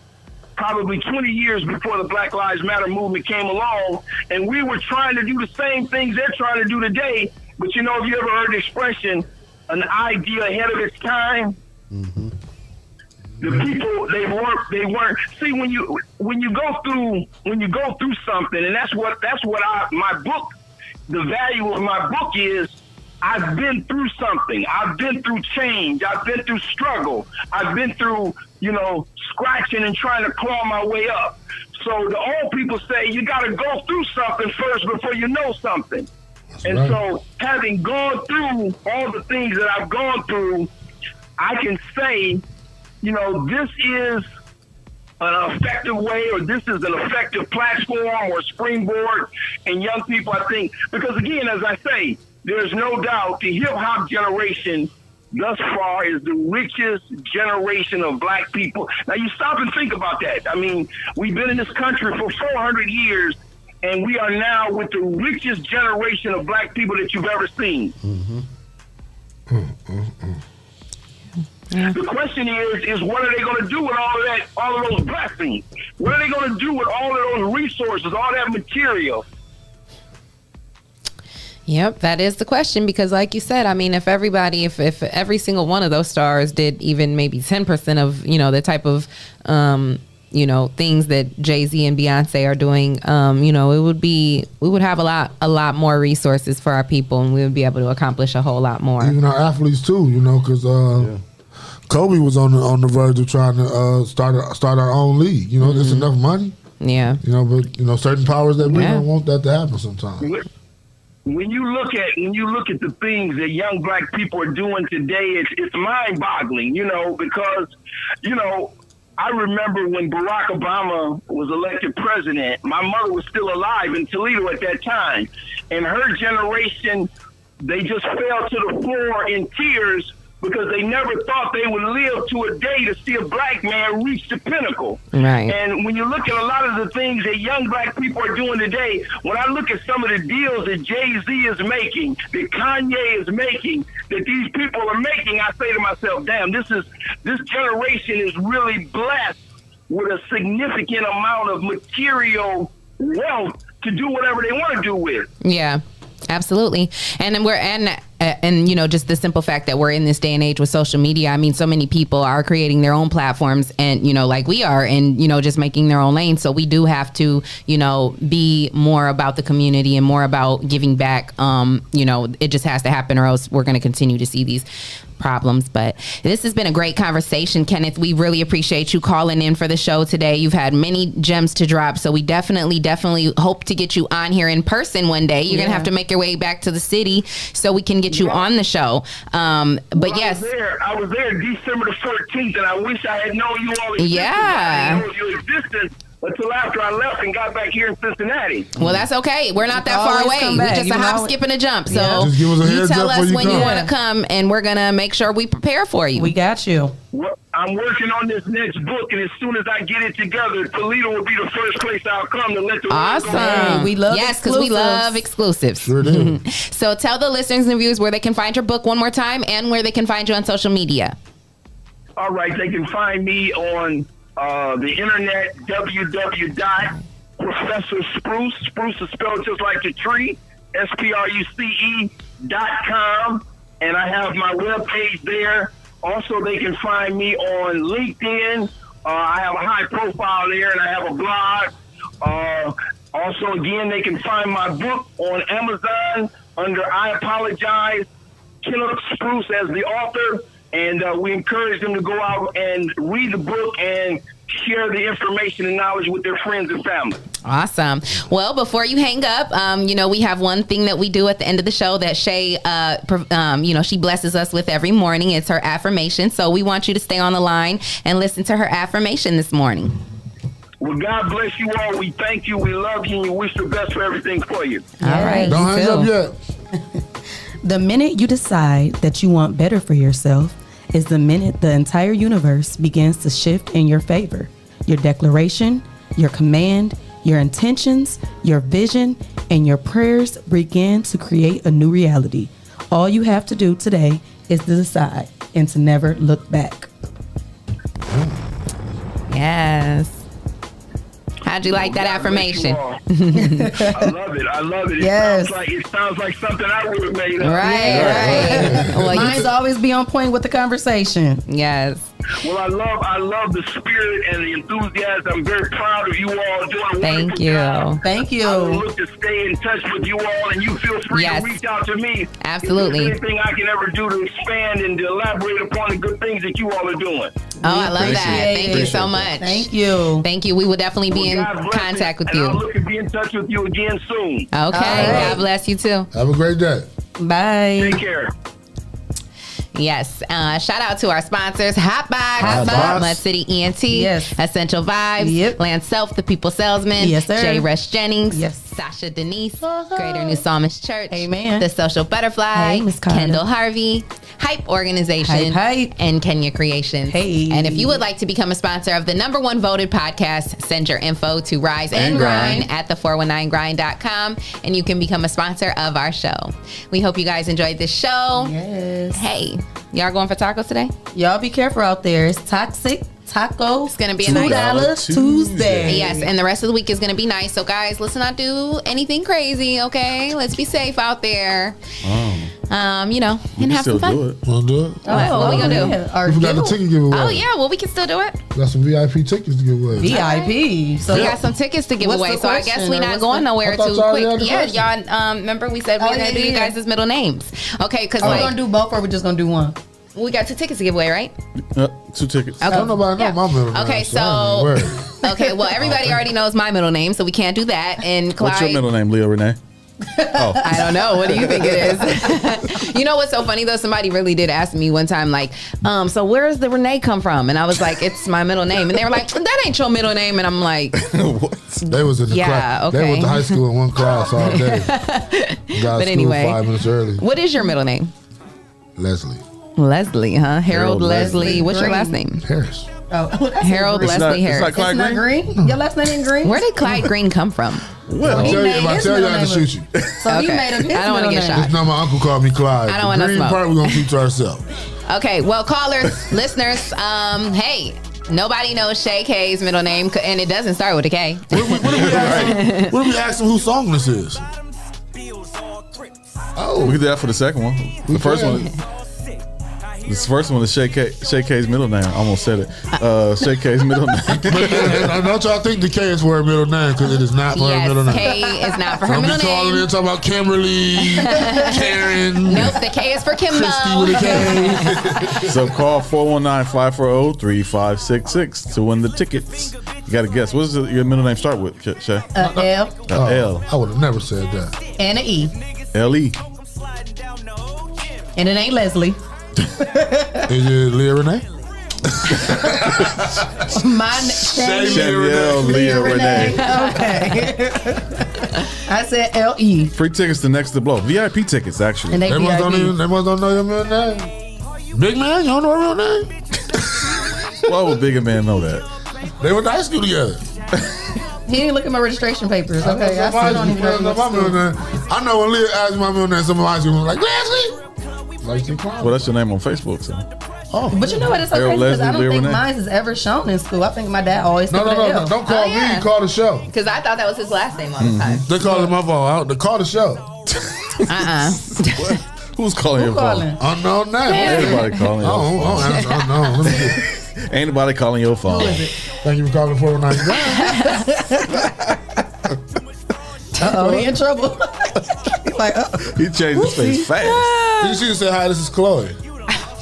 [SPEAKER 10] probably 20 years before the Black Lives Matter movement came along, and we were trying to do the same things they're trying to do today. But if you ever heard the expression, an idea ahead of its time? Mm-hmm. The people they weren't. See, when you go through something, and that's what my book. The value of my book is I've been through something. I've been through change. I've been through struggle. I've been through scratching and trying to claw my way up. So the old people say you got to go through something first before you know something. That's and right. So having gone through all the things that I've gone through, I can say, this is an effective way, or this is an effective platform or springboard. And young people, I think, because again, as I say, there's no doubt the hip hop generation thus far is the richest generation of black people. Now you stop and think about that. I mean, we've been in this country for 400 years, and we are now with the richest generation of black people that you've ever seen. Mm-hmm. Yeah. The question is what are they going to do with all of those blessings? What are they going to do with all of those resources, all that material?
[SPEAKER 6] Yep, that is the question, because like you said, I mean, if every single one of those stars did even maybe 10% of, the type of, things that Jay-Z and Beyonce are doing, we would have a lot more resources for our people, and we would be able to accomplish a whole lot more.
[SPEAKER 9] Even our athletes too, because Kobe was on the verge of trying to start our own league. There's enough money. Yeah. But certain powers that we don't want that to happen sometimes.
[SPEAKER 10] When you look at the things that young black people are doing today, it's mind-boggling. Because I remember when Barack Obama was elected president, my mother was still alive in Toledo at that time, and her generation, they just fell to the floor in tears because they never thought they would live to a day to see a black man reach the pinnacle. Right. And when you look at a lot of the things that young black people are doing today, when I look at some of the deals that Jay-Z is making, that Kanye is making, that these people are making, I say to myself, damn, this generation is really blessed with a significant amount of material wealth to do whatever they want to do with.
[SPEAKER 6] Yeah. Absolutely. And And you know, just the simple fact that we're in this day and age with social media. I mean, so many people are creating their own platforms, and you know, like we are, and you know, just making their own lane. So we do have to, you know, be more about the community and more about giving back. You know, it just has to happen, or else we're going to continue to see these problems. But this has been a great conversation, Kenneth. We really appreciate you calling in for the show today. You've had many gems to drop, so we definitely hope to get you on here in person one day. You're gonna have to make your way back to the city so we can get you on the show. But yes,
[SPEAKER 10] I was there December the 14th, and I wish I had known you all existed. I didn't know your existence until after I left and got back here in Cincinnati.
[SPEAKER 6] Well, that's okay. We're not that far away. We're just a hop, skip, and a jump. So
[SPEAKER 9] just give us a
[SPEAKER 6] you
[SPEAKER 9] heads
[SPEAKER 6] tell
[SPEAKER 9] up
[SPEAKER 6] us when
[SPEAKER 9] you
[SPEAKER 6] you
[SPEAKER 9] come.
[SPEAKER 6] want to come, and we're gonna make sure we prepare for you.
[SPEAKER 7] We got you.
[SPEAKER 10] Well, I'm working on this next book, and as soon as I get it together, Toledo will be the first place I'll come to let the
[SPEAKER 6] Awesome.
[SPEAKER 7] Hey, we love
[SPEAKER 6] because we love exclusives.
[SPEAKER 9] Sure do.
[SPEAKER 6] So tell the listeners and viewers where they can find your book one more time, and where they can find you on social media.
[SPEAKER 10] All right, they can find me on the internet, www.Professor Spruce. Spruce is spelled just like the tree, SPRUCE.com. And I have my webpage there. Also, they can find me on LinkedIn. I have a high profile there, and I have a blog. Also, again, they can find my book on Amazon under I Apologize, Kenneth Spruce as the author. And we encourage them to go out and read the book and share the information and knowledge with their friends and family.
[SPEAKER 6] Awesome. Well, before you hang up, you know, we have one thing that we do at the end of the show that Shae, you know, she blesses us with every morning. It's her affirmation. So we want you to stay on the line and listen to her affirmation this morning.
[SPEAKER 10] Well, God bless you all. We thank you. We love you. And we wish the best for everything for you.
[SPEAKER 6] All right.
[SPEAKER 9] Don't hang up yet.
[SPEAKER 7] The minute you decide that you want better for yourself is the minute the entire universe begins to shift in your favor. Your declaration, your command, your intentions, your vision, and your prayers begin to create a new reality. All you have to do today is to decide and to never look back.
[SPEAKER 6] Yes. How'd you like that affirmation?
[SPEAKER 10] I love it. I love it.
[SPEAKER 7] Yes.
[SPEAKER 10] It sounds like something I would have made up.
[SPEAKER 6] Right. Well,
[SPEAKER 7] Mine's always be on point with the conversation.
[SPEAKER 6] Yes.
[SPEAKER 10] Well, I love the spirit and the enthusiasm. I'm very proud of you all doing a
[SPEAKER 6] Thank
[SPEAKER 10] wonderful
[SPEAKER 6] you.
[SPEAKER 10] job.
[SPEAKER 7] Thank you.
[SPEAKER 10] I would look to stay in touch with you all, and you feel free
[SPEAKER 6] Yes.
[SPEAKER 10] to reach out to me.
[SPEAKER 6] Absolutely.
[SPEAKER 10] If there's anything I can ever do to expand and to elaborate upon the good things that you all are doing.
[SPEAKER 6] Oh, I love that.
[SPEAKER 7] appreciate
[SPEAKER 6] Thank
[SPEAKER 7] it.
[SPEAKER 6] you so much.
[SPEAKER 7] Thank you.
[SPEAKER 6] Thank you. We will definitely be in
[SPEAKER 10] God bless
[SPEAKER 6] contact
[SPEAKER 10] you,
[SPEAKER 6] with
[SPEAKER 10] and I'll
[SPEAKER 6] you.
[SPEAKER 10] look to be in touch with you again soon.
[SPEAKER 6] Okay.
[SPEAKER 7] All right.
[SPEAKER 6] God bless you too.
[SPEAKER 9] Have a great day.
[SPEAKER 7] Bye.
[SPEAKER 10] Take care.
[SPEAKER 6] Yes. Shout out to our sponsors, Hotbox,
[SPEAKER 9] Hotbox.
[SPEAKER 6] Mud City ENT,
[SPEAKER 7] Yes.
[SPEAKER 6] Essential Vibes,
[SPEAKER 7] Yep.
[SPEAKER 6] Land Self, The People Salesman,
[SPEAKER 7] Yes, sir.
[SPEAKER 6] J. Rush Jennings,
[SPEAKER 7] Yes.
[SPEAKER 6] Sasha Denise, Greater New Psalmist Church,
[SPEAKER 7] Amen.
[SPEAKER 6] The Social Butterfly,
[SPEAKER 7] Hey, Miss Carter.
[SPEAKER 6] Kendall Harvey, Hype Organization,
[SPEAKER 7] Hype.
[SPEAKER 6] and Kenya Creations.
[SPEAKER 7] Hey.
[SPEAKER 6] And if you would like to become a sponsor of the #1 voted podcast, send your info to Rise and Grind at the419grind.com, and you can become a sponsor of our show. We hope you guys enjoyed this show.
[SPEAKER 7] Yes.
[SPEAKER 6] Hey, y'all going for tacos today?
[SPEAKER 7] Y'all be careful out there. It's toxic tacos.
[SPEAKER 6] It's gonna be a nice
[SPEAKER 7] $2
[SPEAKER 8] Tuesday.
[SPEAKER 7] Tuesday.
[SPEAKER 6] Yes, and the rest of the week is gonna be nice. So guys, let's not do anything crazy, okay? Let's be safe out there. You know,
[SPEAKER 8] We
[SPEAKER 6] and
[SPEAKER 8] can
[SPEAKER 6] have some
[SPEAKER 8] still
[SPEAKER 6] fun.
[SPEAKER 8] do it.
[SPEAKER 9] Want to do it?
[SPEAKER 6] What we gonna do?
[SPEAKER 7] yeah. Our
[SPEAKER 9] We forgot the
[SPEAKER 7] giveaway.
[SPEAKER 9] ticket giveaway.
[SPEAKER 6] Oh yeah, well we can still do it.
[SPEAKER 9] Got some VIP tickets to give away.
[SPEAKER 7] VIP. So
[SPEAKER 6] We got some tickets to give
[SPEAKER 7] What's
[SPEAKER 6] away,
[SPEAKER 7] the
[SPEAKER 6] so I guess
[SPEAKER 7] question,
[SPEAKER 6] we're
[SPEAKER 7] or
[SPEAKER 6] not
[SPEAKER 7] what's
[SPEAKER 6] going
[SPEAKER 7] the-
[SPEAKER 6] nowhere
[SPEAKER 9] I thought
[SPEAKER 6] too
[SPEAKER 9] y'all already
[SPEAKER 6] quick.
[SPEAKER 9] had the
[SPEAKER 6] Yeah,
[SPEAKER 9] question.
[SPEAKER 6] y'all. Remember we said we were
[SPEAKER 7] Oh,
[SPEAKER 6] gonna do you
[SPEAKER 7] yeah.
[SPEAKER 6] guys' middle names. Okay, because
[SPEAKER 7] Are we
[SPEAKER 6] like
[SPEAKER 7] gonna do both, or we just gonna do one?
[SPEAKER 6] we got 2 tickets to give away, right?
[SPEAKER 8] 2 tickets.
[SPEAKER 9] I don't nobody know
[SPEAKER 6] Yeah.
[SPEAKER 9] my middle name.
[SPEAKER 6] Okay,
[SPEAKER 9] I
[SPEAKER 6] so
[SPEAKER 9] ain't even worried.
[SPEAKER 6] okay, well everybody already knows my middle name, so we can't do that. And Clyde,
[SPEAKER 8] What's your middle name, Leah Renee? Oh,
[SPEAKER 6] I don't know. What do you think it is? You know what's so funny though? Somebody really did ask me one time, like, so where does the Renee come from? And I was like, it's my middle name. And they were like, that ain't your middle name. And I'm like,
[SPEAKER 9] They was in the
[SPEAKER 6] Yeah,
[SPEAKER 9] class. They
[SPEAKER 6] okay.
[SPEAKER 9] went to high school in one class all day. Got
[SPEAKER 6] But
[SPEAKER 9] school
[SPEAKER 6] anyway.
[SPEAKER 9] 5 minutes early.
[SPEAKER 6] what is your middle name?
[SPEAKER 9] Leslie
[SPEAKER 6] Leslie, huh? Harold
[SPEAKER 8] Harold
[SPEAKER 6] Leslie.
[SPEAKER 8] Leslie.
[SPEAKER 6] What's your
[SPEAKER 7] Green.
[SPEAKER 6] last name?
[SPEAKER 9] Harris.
[SPEAKER 7] Oh,
[SPEAKER 6] Harold
[SPEAKER 8] It's
[SPEAKER 6] Leslie
[SPEAKER 8] not- it's
[SPEAKER 6] Harris.
[SPEAKER 8] not Clyde
[SPEAKER 7] It's not
[SPEAKER 8] Green?
[SPEAKER 7] green. Your last name ain't green.
[SPEAKER 6] Where did Clyde Green come from?
[SPEAKER 8] Well,
[SPEAKER 9] If I tell you,
[SPEAKER 7] made
[SPEAKER 9] if I
[SPEAKER 7] his
[SPEAKER 9] tell you, I
[SPEAKER 7] middle
[SPEAKER 9] have to
[SPEAKER 7] name
[SPEAKER 9] shoot you.
[SPEAKER 7] So he
[SPEAKER 6] Okay.
[SPEAKER 7] made up his
[SPEAKER 6] I don't wanna
[SPEAKER 7] middle
[SPEAKER 6] get
[SPEAKER 7] name.
[SPEAKER 6] shot.
[SPEAKER 9] Just know my uncle called me Clyde.
[SPEAKER 6] I don't
[SPEAKER 9] The
[SPEAKER 6] want no
[SPEAKER 9] green
[SPEAKER 6] smoke.
[SPEAKER 9] part we're gonna keep to ourselves.
[SPEAKER 6] Okay, well, callers, listeners, hey, nobody knows Shae K's middle name, and it doesn't start with a K.
[SPEAKER 9] What if we ask them whose song this is? Oh.
[SPEAKER 8] We can do that for the second one. The first one. This first one is Shae K's middle name. I almost said it. Shae K's middle name.
[SPEAKER 9] But don't y'all think the K is for her middle name because it is not for her middle name.
[SPEAKER 6] K is not for her
[SPEAKER 9] Don't
[SPEAKER 6] middle
[SPEAKER 9] be calling
[SPEAKER 6] name.
[SPEAKER 9] in talking about Kimberly, Karen.
[SPEAKER 6] Nope, the K is for Kimbo.
[SPEAKER 9] Christy with a K.
[SPEAKER 8] So call 419-540-3566 to win the tickets. You got to guess. What does your middle name start with, Shae?
[SPEAKER 7] L
[SPEAKER 8] L.
[SPEAKER 9] I would have never said that.
[SPEAKER 7] and an E.
[SPEAKER 8] L-E.
[SPEAKER 7] And it ain't Leslie.
[SPEAKER 9] Is it Leah Renee?
[SPEAKER 7] Mine
[SPEAKER 8] Shanielle Leah Renee.
[SPEAKER 7] Okay. I said L-E.
[SPEAKER 8] Free tickets to Next to Blow. VIP tickets, actually.
[SPEAKER 7] And they
[SPEAKER 9] They must don't know your middle name. Big man, you don't know her real name?
[SPEAKER 8] Why would Bigger Man know that?
[SPEAKER 9] They went to high school together.
[SPEAKER 7] He didn't look at my registration papers. Okay, I still don't even know
[SPEAKER 9] my middle name. I know when Leah asked me my middle name, some of my high school was like, Leslie. Like,
[SPEAKER 8] Well, that's your name on Facebook, so.
[SPEAKER 9] oh.
[SPEAKER 7] But you know what? It's okay
[SPEAKER 8] Harold
[SPEAKER 7] because I
[SPEAKER 8] Leslie,
[SPEAKER 7] don't
[SPEAKER 8] Leah
[SPEAKER 7] think
[SPEAKER 8] Renee.
[SPEAKER 7] mine is ever shown in school. I think my dad always
[SPEAKER 9] No,
[SPEAKER 7] took the L.
[SPEAKER 9] don't call
[SPEAKER 6] Oh, yeah.
[SPEAKER 9] me. Call the show.
[SPEAKER 6] Because I thought that was his last name all the time.
[SPEAKER 9] They call it my phone. They call the show.
[SPEAKER 8] Who's calling your
[SPEAKER 7] calling?
[SPEAKER 8] phone?
[SPEAKER 9] Unknown name.
[SPEAKER 8] Everybody calling your phone.
[SPEAKER 9] Oh, unknown. Let me see.
[SPEAKER 8] Ain't nobody calling your phone.
[SPEAKER 9] Thank you for calling 419.
[SPEAKER 7] Uh-oh, he in trouble. He's like,
[SPEAKER 8] He changed his face fast.
[SPEAKER 9] You should say hi. This is Chloe.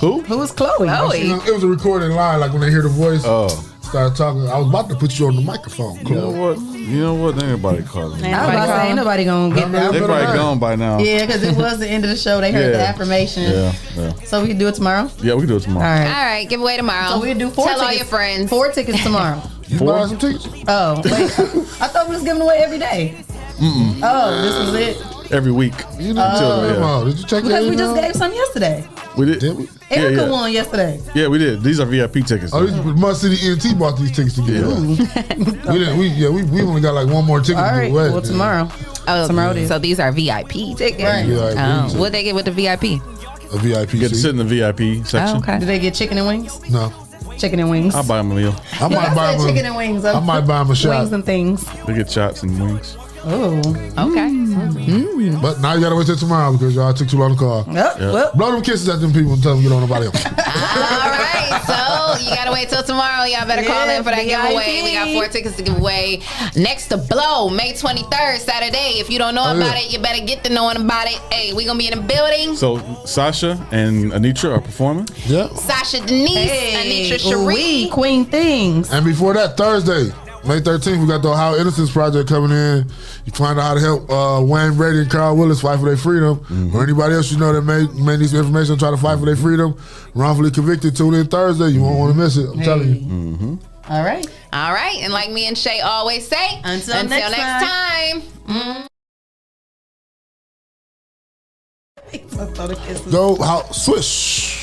[SPEAKER 8] Who?
[SPEAKER 7] who is Chloe?
[SPEAKER 9] You know, it was a recorded line. Like when they hear the voice,
[SPEAKER 8] Oh.
[SPEAKER 9] start talking. I was about to put you on the microphone,
[SPEAKER 8] You know
[SPEAKER 9] Chloe.
[SPEAKER 8] what? You know what? Ain't nobody calling me.
[SPEAKER 7] I was about to say, ain't nobody gonna get that.
[SPEAKER 8] They probably gone by now.
[SPEAKER 7] Yeah, because it was the end of the show. They heard the
[SPEAKER 8] Yeah.
[SPEAKER 7] affirmation.
[SPEAKER 8] Yeah.
[SPEAKER 7] So we can do it tomorrow?
[SPEAKER 8] Yeah, we can do it tomorrow.
[SPEAKER 7] All
[SPEAKER 6] All
[SPEAKER 7] right.
[SPEAKER 6] right, give away tomorrow.
[SPEAKER 7] So we'll do 4
[SPEAKER 6] Tell
[SPEAKER 7] tickets.
[SPEAKER 6] all your friends.
[SPEAKER 7] 4 tickets tomorrow.
[SPEAKER 9] You buy some tickets?
[SPEAKER 7] Oh, wait. I thought we was giving away every day. Oh, this was it?
[SPEAKER 8] Every week.
[SPEAKER 9] You didn't tell me. Did you check your
[SPEAKER 7] Because we
[SPEAKER 9] email?
[SPEAKER 7] just gave some yesterday.
[SPEAKER 8] We did.
[SPEAKER 9] Did we?
[SPEAKER 7] Erica
[SPEAKER 8] yeah.
[SPEAKER 7] won yesterday.
[SPEAKER 8] Yeah, we did. These are VIP tickets.
[SPEAKER 9] Oh, these Must City ENT bought these tickets to give away. We only got like one more ticket
[SPEAKER 7] All
[SPEAKER 9] to
[SPEAKER 7] right.
[SPEAKER 9] give away.
[SPEAKER 7] Well, tomorrow.
[SPEAKER 6] Oh,
[SPEAKER 7] Tomorrow it is.
[SPEAKER 6] so these are VIP tickets.
[SPEAKER 7] Right.
[SPEAKER 9] Yeah,
[SPEAKER 6] What they get with the VIP?
[SPEAKER 9] a VIP
[SPEAKER 8] You get to sit
[SPEAKER 9] seat.
[SPEAKER 8] in the VIP section.
[SPEAKER 6] Oh, okay.
[SPEAKER 7] Do they get chicken and wings?
[SPEAKER 9] No.
[SPEAKER 7] Chicken and wings.
[SPEAKER 8] I'll buy them a meal.
[SPEAKER 9] I might buy
[SPEAKER 7] said
[SPEAKER 9] him
[SPEAKER 7] chicken and wings.
[SPEAKER 9] I might buy him a shot.
[SPEAKER 7] Wings and things.
[SPEAKER 8] They get shots and wings.
[SPEAKER 7] Oh.
[SPEAKER 6] Okay.
[SPEAKER 9] But now you gotta wait till tomorrow because y'all took too long to call.
[SPEAKER 7] Well,
[SPEAKER 9] Blow them kisses at them people and tell them you don't know nobody else.
[SPEAKER 6] All right, so you gotta wait till tomorrow. Y'all better call in for that giveaway. We got 4 tickets to give away. Next to Blow, May 23rd, Saturday. If you don't know about it, you better get to knowing about it. Hey, we gonna be in the building.
[SPEAKER 8] So Sasha and Anitra are performing.
[SPEAKER 9] Yeah.
[SPEAKER 6] Sasha Denise, Anitra Cherie.
[SPEAKER 7] Queen Things.
[SPEAKER 9] And before that, Thursday, May 13th, we got the Ohio Innocence Project coming in. You find out how to help Wayne Brady and Carl Willis fight for their freedom. Or anybody else you know that may need some information and try to fight for their freedom. Wrongfully convicted, tune in Thursday. You won't want to miss it. I'm telling you.
[SPEAKER 7] All right.
[SPEAKER 6] All right, and like me and Shae always say,
[SPEAKER 7] Until next
[SPEAKER 6] time.
[SPEAKER 9] Go out, swish.